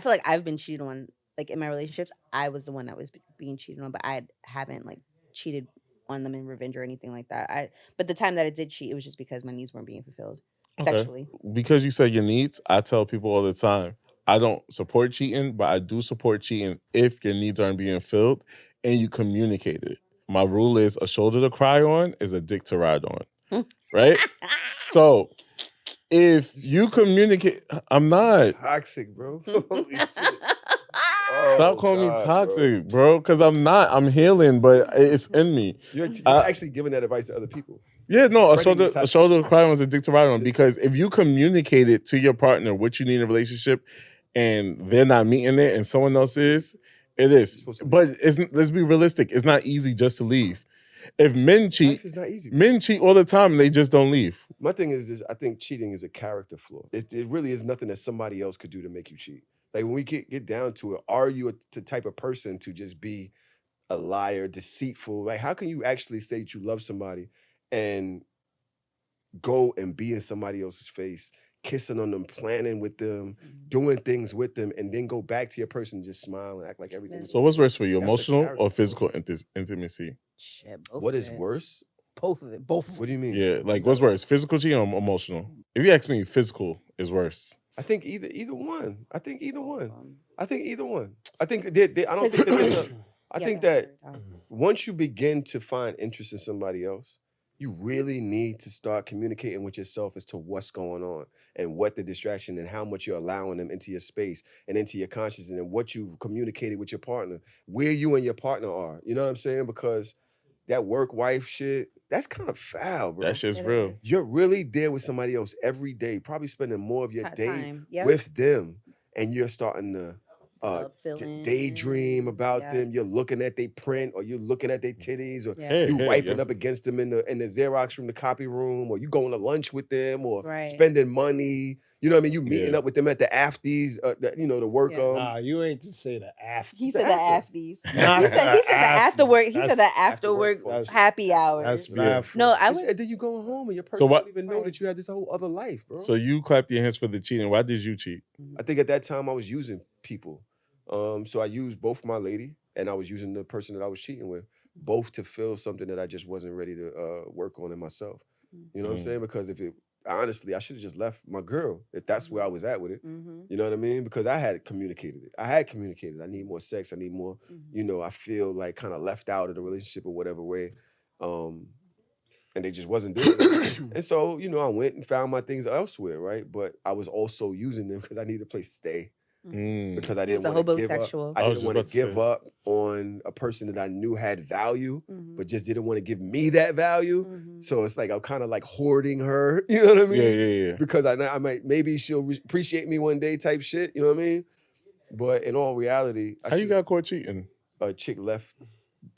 feel like I've been cheated on. Like in my relationships, I was the one that was being cheated on, but I haven't like cheated on them in revenge or anything like that. But the time that I did cheat, it was just because my needs weren't being fulfilled sexually. Because you said your needs, I tell people all the time, I don't support cheating, but I do support cheating if your needs aren't being filled and you communicate it. My rule is a shoulder to cry on is a dick to ride on, right? So if you communicate, I'm not. Toxic, bro. Holy shit. Stop calling me toxic, bro, because I'm not. I'm healing, but it's in me. You're actually giving that advice to other people. Yeah, no, a shoulder to cry on is a dick to ride on, because if you communicate it to your partner what you need in a relationship and they're not meeting it and someone else is, it is. But let's be realistic. It's not easy just to leave. If men cheat, life is not easy. Men cheat all the time and they just don't leave. My thing is this, I think cheating is a character flaw. It really is nothing that somebody else could do to make you cheat. Like when we get down to it, are you the type of person to just be a liar, deceitful? Like how can you actually say that you love somebody and go and be in somebody else's face, kissing on them, planning with them, doing things with them, and then go back to your person and just smile and act like everything. So what's worse for you, That's a emotional character or physical flaw. intimacy? Shit, both What of is it. worse? Both of it. Both of What do you mean? Yeah, like what's worse, physical cheating or emotional? If you ask me, physical is worse. I think either one. I think either one. I think either one. I think I don't think that there's a. I think that once you begin to find interest in somebody else, you really need to start communicating with yourself as to what's going on and what the distraction and how much you're allowing them into your space and into your consciousness and what you've communicated with your partner, where you and your partner are. You know what I'm saying? Because that work wife shit, that's kind of foul, bro. That shit's real. You're really there with somebody else every day, probably spending more of your day time. Yep. with them, and you're starting to feelings. daydream about Yeah. them. You're looking at their print, or you're looking at their titties, or Yeah. you wiping yeah. up against them in the Xerox room, the copy room, or you going to lunch with them, or Right. spending money. You know what I mean? You meeting Yeah. up with them at the afties, the work. Yeah. Nah, you ain't to say the after. He The said the after. afties. Not He said the after work. He said the That's- after work That's- happy hours. That's Yeah. bad. No, I And would. then you go home and your person So what- don't even know that you had this whole other life, bro. So you clapped your hands for the cheating. Why did you cheat? I think at that time I was using people. So I used both my lady and I was using the person that I was cheating with, both to feel something that I just wasn't ready to work on in myself. You know what I'm saying? Because honestly, I should have just left my girl if that's where I was at with it. Mm-hmm. You know what I mean? Because I had communicated it. I need more sex. I need more, I feel like kind of left out of the relationship in whatever way. And they just wasn't doing it. And so, I went and found my things elsewhere, right? But I was also using them because I needed a place to stay. Because I He was didn't a want to give up. hobosexual. I I was didn't just want to about to give say. up on a person that I knew had value, but just didn't want to give me that value. So it's like I'm kind of like hoarding her. You know what I mean? Yeah. Because I might, maybe she'll appreciate me one day type shit. You know what I mean? But in all reality, How you got caught cheating? a chick left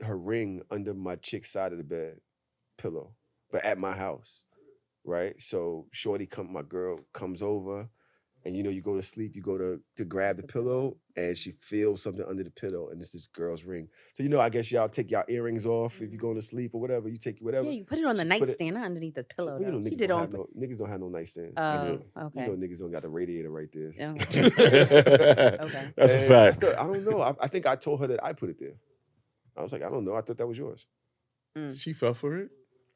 her ring under my chick's side of the bed pillow, but at my house, right? So my girl comes over, and you go to sleep, you go to grab the pillow, and she feels something under the pillow, and it's this girl's ring. So I guess y'all take y'all earrings off if you're going to sleep or whatever. You take whatever. Yeah, you put it on the She put it- nightstand, not underneath the pillow. Well, though. niggas She did don't on. have niggas don't have no nightstand. Oh, You okay. know niggas don't got the radiator right there. Okay. That's a And fact. I don't know. I think I told her that I put it there. I was like, I don't know. I thought that was yours. She fell for it?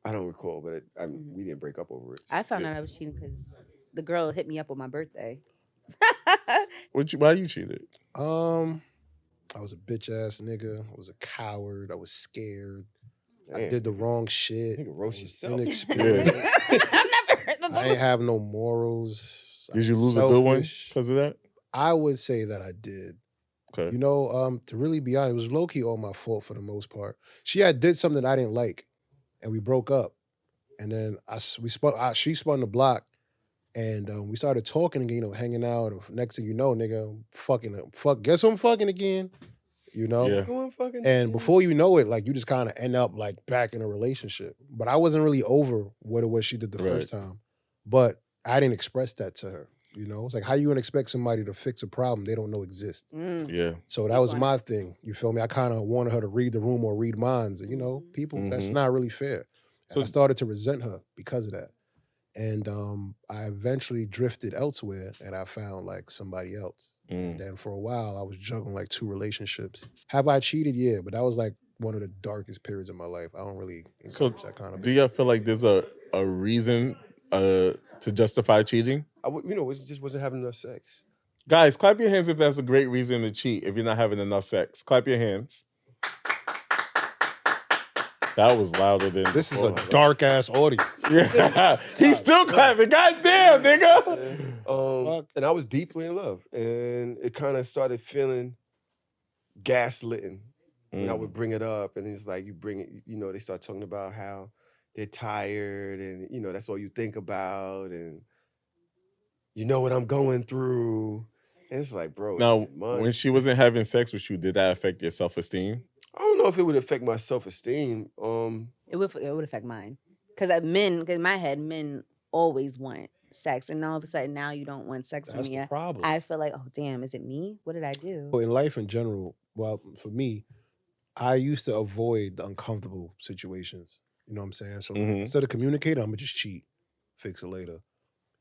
I don't recall, but we didn't break up over it. I found out I was cheating because the girl hit me up on my birthday. Why you cheated? I was a bitch ass nigga. I was a coward. I was scared. I Damn. did the wrong shit. Nigga, roast I was yourself. inexperienced. I've never heard that. I ain't have no morals. I Did you was lose a good one selfish. because of that? I would say that I did. Okay. To really be honest, it was low key all my fault for the most part. She did something I didn't like, and we broke up. And then she spun the block, and we started talking again, hanging out. And next thing you know, nigga, guess who I'm fucking again? Yeah. Who I'm fucking And before you know it, like you just kind of end up like back in a relationship. But I wasn't really over what it was she did the first time. But I didn't express that to her. It's like how you gonna expect somebody to fix a problem they don't know exists. Yeah. So that was my thing. You feel me? I kind of wanted her to read the room or read minds. And people, that's not really fair. So I started to resent her because of that. And I eventually drifted elsewhere and I found like somebody else. And then for a while I was juggling like 2 relationships. Have I cheated? Yeah, but that was like one of the darkest periods of my life. I don't really encourage that kind of Do y'all feel like there's a reason to justify cheating? it just wasn't having enough sex. Guys, clap your hands if that's a great reason to cheat if you're not having enough sex. Clap your hands. That was louder than This is before. a dark ass audience. Yeah. He's still clapping. God damn, nigga. And I was deeply in love, and it kind of started feeling gaslit. And I would bring it up, and it's like you bring it. They start talking about how they're tired, and that's all you think about, and you know what I'm going through. And it's like, bro. Now, when she wasn't having sex with you, did that affect your self-esteem? I don't know if it would affect my self-esteem. It would affect mine. Because in my head, men always want sex. And all of a sudden, now you don't want sex from That's me. the problem. I feel like, oh, damn, is it me? What did I do? In life in general, well, for me, I used to avoid the uncomfortable situations. You know what I'm saying? So instead of communicating, I'm going to just cheat, fix it later.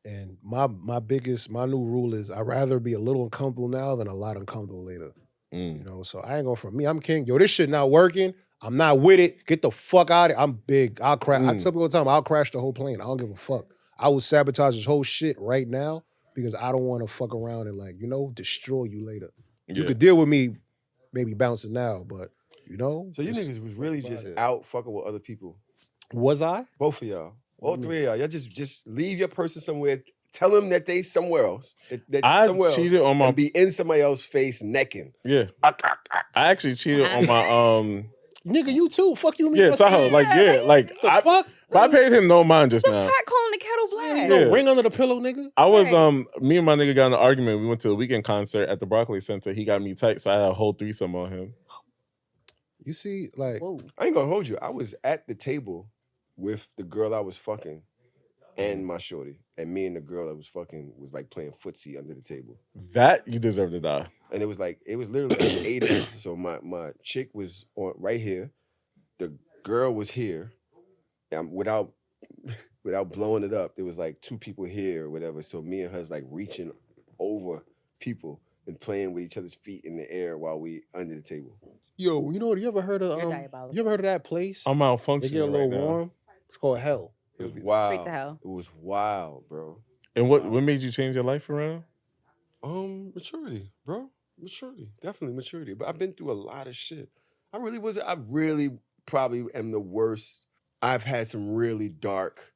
And my new rule is I'd rather be a little uncomfortable now than a lot uncomfortable later. You know, so I ain't going for me. I'm king. Yo, this shit not working. I'm not with it. Get the fuck out of it. I'm big. I'll crash. I tell people all the time, I'll crash the whole plane. I don't give a fuck. I will sabotage this whole shit right now because I don't want to fuck around and, like, you know, destroy you later. You could deal with me maybe bouncing now, but, you know. So you niggas was really just out fucking with other people. Was I? Both of y'all. All three of y'all. Y'all just leave your person somewhere. Tell them that they somewhere else. I cheated on my... And be in somebody else's face necking. Yeah. I actually cheated on my... Nigga, you too. Fuck you. Yeah, Tahoe. Like, yeah. Like, fuck? I paid him no mind just now. Pot calling the kettle black. No ring under the pillow, nigga. I was, me and my nigga got in an argument. We went to the weekend concert at the Barclays Center. He got me tight, so I had a whole threesome on him. You see, like... Whoa. I ain't gonna hold you. I was at the table with the girl I was fucking and my shorty. And me and the girl that was fucking was like playing footsie under the table. That you deserve to die. And it was literally like 8 of us. So my chick was on right here. The girl was here. Without blowing it up, there was like 2 people here or whatever. So me and her's like reaching over people and playing with each other's feet in the air while we under the table. Yo, you know what? You ever heard of that place? I'm malfunctioning. They get a little right warm. Now. It's called hell. It was wild. Straight to hell. It was wild, bro. And what made you change your life around? Maturity, bro. Maturity. Definitely maturity. But I've been through a lot of shit. I really probably am the worst. I've had some really dark,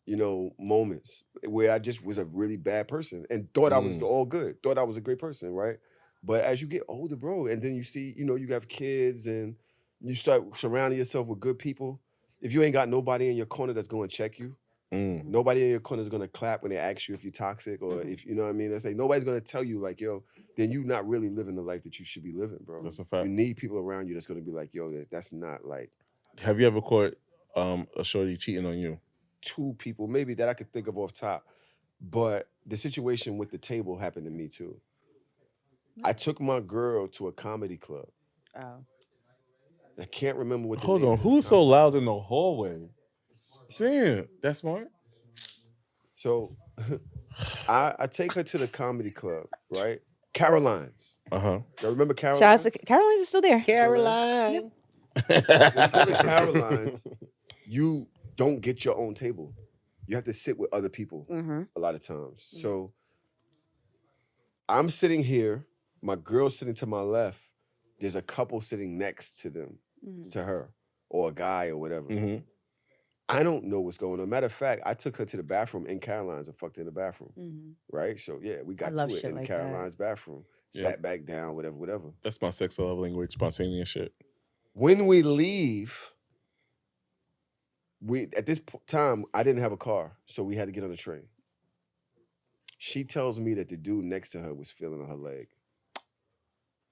you know, moments where I just was a really bad person and thought I was all good. Thought I was a great person, right? But as you get older, bro, and then you see, you know, you have kids and you start surrounding yourself with good people. If you ain't got nobody in your corner that's going to check you, nobody in your corner is going to clap when they ask you if you're toxic or if, you know what I mean? That's like, nobody's going to tell you like, yo, then you're not really living the life that you should be living, bro. That's a fact. You need people around you that's going to be like, yo, that's not like. Have you ever caught a shorty cheating on you? 2 people, maybe that I could think of off top. But the situation with the table happened to me too. I took my girl to a comedy club. Oh. I can't remember what the Hold name on, of this who's so comedy. loud in the hallway? Damn, that's smart. So I take her to the comedy club, right? Caroline's. Uh-huh. Y'all remember Caroline's? Shout out to Caroline's is still there. Caroline. When you go to Caroline's, you don't get your own table. You have to sit with other people a lot of times. So I'm sitting here, my girl's sitting to my left. There's a couple sitting next to them, to her, or a guy or whatever. I don't know what's going on. Matter of fact, I took her to the bathroom in Caroline's and fucked her in the bathroom. Right? So yeah, we got to it in like Caroline's bathroom. Sat back down, whatever. That's my sex love language, spontaneous shit. When we leave, at this time, I didn't have a car, so we had to get on the train. She tells me that the dude next to her was feeling on her leg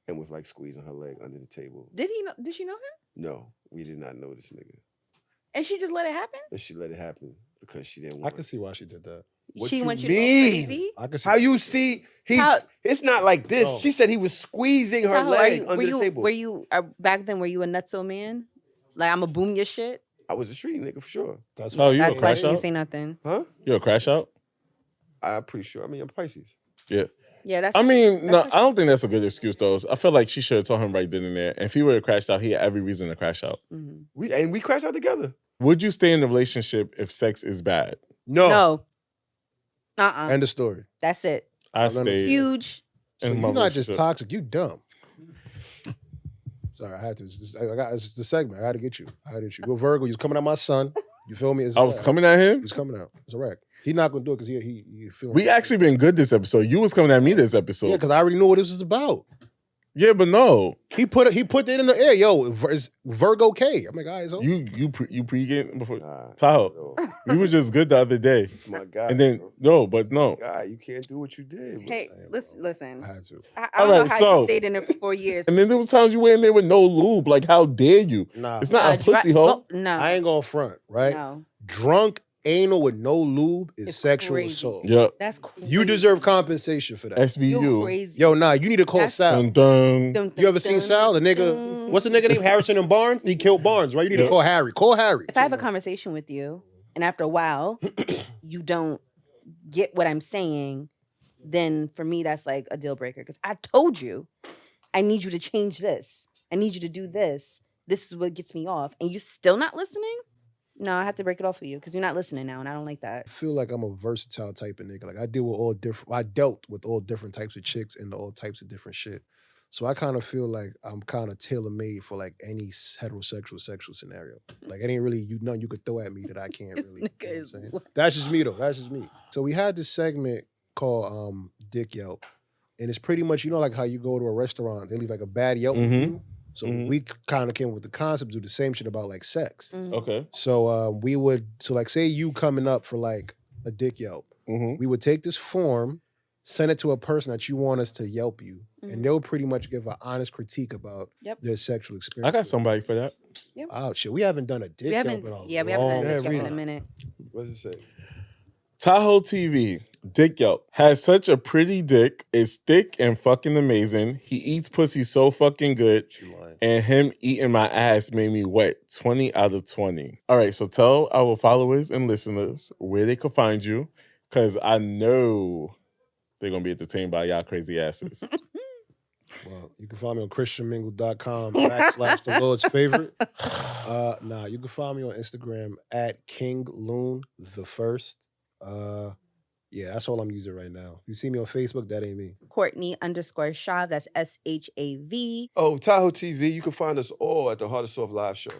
and was like squeezing her leg under the table. Did she know him? No, we did not know this nigga. And she just let it happen? And she let it happen because she didn't want I can see why she did that. What she you wants you mean? to go crazy? I can see How you see? It's not like this. No. She said he was squeezing her leg under the table. Were you back then? Were you a nutso man? Like I'ma boom your shit? I was a street nigga for sure. That's you That's a why crash she didn't out? say nothing. Huh? You a crash out? I'm pretty sure. I mean, I'm Pisces. Yeah. Yeah, that's. I mean, that's no, what I don't think that's a good excuse though. I feel like she should have told him right then and there. And if he would have crashed out, he had every reason to crash out. We crashed out together. Would you stay in a relationship if sex is bad? No. End of story. That's it. I stayed. Huge. So in my you're not just relationship. toxic, you dumb. Sorry, I had to. It's the segment. I had to get you. Go Virgo. You're coming out my son. You feel me? It's I was coming at him? He's coming out. It's a wreck. He's not gonna do it because he feeling. We actually been good this episode. You was coming at me this episode. Yeah, because I already knew what this was about. Yeah, but no. He put it in the air. Yo, it's Virgo K. I'm like, all right, so You pre-game before Nah, Tahoe. You was just good the other day. It's my guy. And then no. Guy, you can't do what you did. Hey, listen. I had to. I don't Alright, know how so- you stayed in it for 4 years. And then there was times you went in there with no lube. Like, how dare you? Nah, It's not a pussy hole. No. I ain't going front, right? No. Drunk anal with no lube is It's sexual crazy. assault. Yep. That's crazy. You deserve compensation for that. You're SVU. crazy. Yo, nah, you need to call That's- Sal. Dun, dun. Dun, dun, You ever seen dun, Sal? The nigga, dun. what's the nigga name? Harrison and Barnes? He killed Barnes, right? You need to call Harry. Call Harry. If I have a conversation with you, and after a while, you don't get what I'm saying, then for me that's like a deal breaker. Because I told you, I need you to change this. I need you to do this. This is what gets me off, and you still not listening. No, I have to break it off for you because you're not listening now, and I don't like that. I feel like I'm a versatile type of nigga. Like I dealt with all different types of chicks and all types of different shit. So I kind of feel like I'm kind of tailor made for like any heterosexual sexual scenario. Like it ain't really nothing you could throw at me that I can't really. You know what I'm saying? That's just me though. That's just me. So we had this segment called Dick Yelp, and it's pretty much like how you go to a restaurant, they leave like a bad Yelp review. So we kind of came with the concept to do the same shit about like sex. Okay. So like say you coming up for like a Dick Yelp, we would take this form, send it to a person that you want us to Yelp you, and they'll pretty much give an honest critique about their sexual experience. I got somebody for that. Yep. Oh shit, we haven't done a Dick Yelp in a long we haven't done a Dick Yelp in a minute. What does it say? Tahoe TV, Dick Yelp, has such a pretty dick, is thick and fucking amazing. He eats pussy so fucking good, and him eating my ass made me wet. 20 out of 20. All right, so tell our followers and listeners where they can find you, because I know they're going to be entertained by y'all crazy asses. Well, you can find me on christianmingle.com /the Lord's favorite. You can find me on Instagram at King Loon the First. Yeah, that's all I'm using right now. If you see me on Facebook, that ain't me. Courtney _Shav, that's SHAV. Oh, Tahoe TV, you can find us all at the Heart of Soft live show.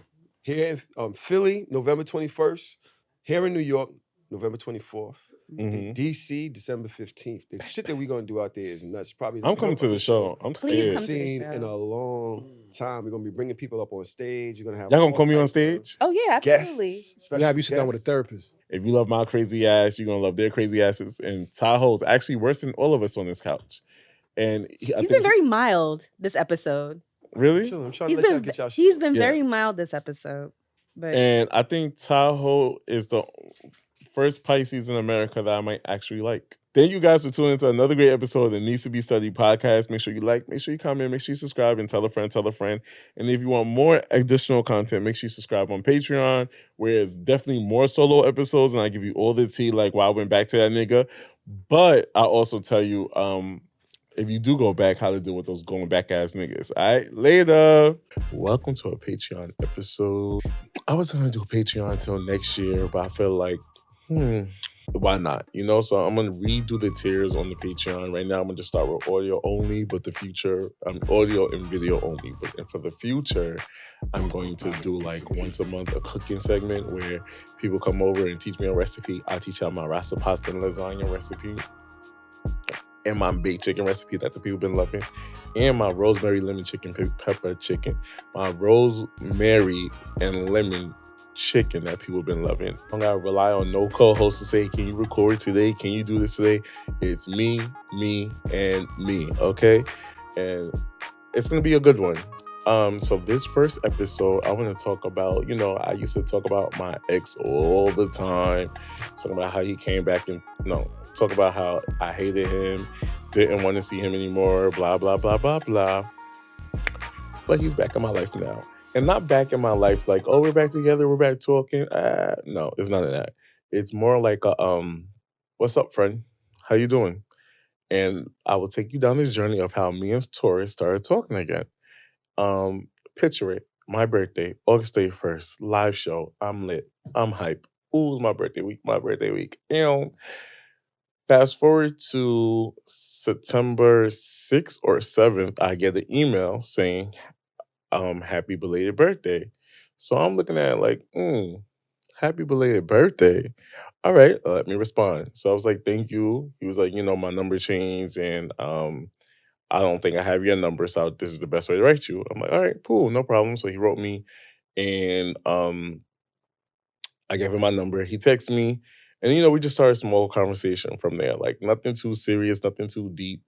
Here in Philly, November 21st. Here in New York, November 24th. DC, December 15th. The shit that we're going to do out there is nuts. I'm coming to the show. I'm scared. Seen in a long time. We're going to be bringing people up on stage. You're going to have y'all going to call me on stage? Oh, yeah, absolutely. Guests. We have you sit down with a therapist. If you love my crazy ass, you're going to love their crazy asses. And Tahoe's actually worse than all of us on this couch. And he's been very mild this episode. Really? I'm trying to let y'all get y'all shit. He's been very mild this episode. And I think Tahoe is the first Pisces in America that I might actually like. Thank you guys for tuning into another great episode of the Needs to Be Studied podcast. Make sure you like, make sure you comment, make sure you subscribe, and tell a friend, tell a friend. And if you want more additional content, make sure you subscribe on Patreon, where it's definitely more solo episodes, and I give you all the tea, like why I went back to that nigga. But I also tell you, if you do go back, how to deal with those going back ass niggas. All right, later. Welcome to a Patreon episode. I was going to do a Patreon until next year, but I feel like, why not? So I'm going to redo the tiers on the Patreon. Right now, I'm going to just start with audio only, but the future, audio and video only. And for the future, I'm going to do like once a month a cooking segment where people come over and teach me a recipe. I teach out my rasa pasta and lasagna recipe, and my baked chicken recipe that the people been loving, and my rosemary lemon chicken pepper chicken, my rosemary and lemon chicken that people been loving. I don't gotta rely on no co-host to say, can you record today? Can you do this today? It's me, and me, okay? And it's gonna be a good one. So this first episode, I want to talk about, I used to talk about my ex all the time, talking about how he came back and, talk about how I hated him, didn't want to see him anymore, blah, blah, blah, blah, blah. But he's back in my life now. And not back in my life like, oh, we're back together, we're back talking. No, it's none of that. It's more like what's up, friend? How you doing? And I will take you down this journey of how me and Taurus started talking again. Picture it. My birthday, August 31st, live show. I'm lit. I'm hype. Ooh, it's my birthday week. Fast forward to September 6th or 7th, I get an email saying, happy belated birthday. So I'm looking at it like, happy belated birthday. All right, let me respond. So I was like, thank you. He was like, my number changed, and I don't think I have your number, so this is the best way to write you. I'm like, all right, cool, no problem. So he wrote me, and I gave him my number. He texted me, and we just started a small conversation from there. Like nothing too serious, nothing too deep,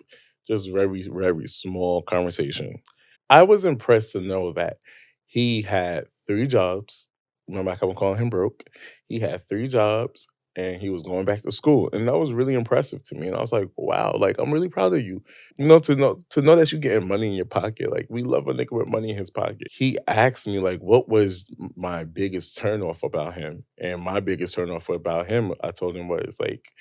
just very, very small conversation. I was impressed to know that he had 3 jobs. Remember, I kept calling him broke. He had 3 jobs, and he was going back to school. And that was really impressive to me. And I was like, wow, like, I'm really proud of you. To know that you're getting money in your pocket. Like, we love a nigga with money in his pocket. He asked me, like, what was my biggest turnoff about him? And my biggest turnoff about him, I told him, was, like,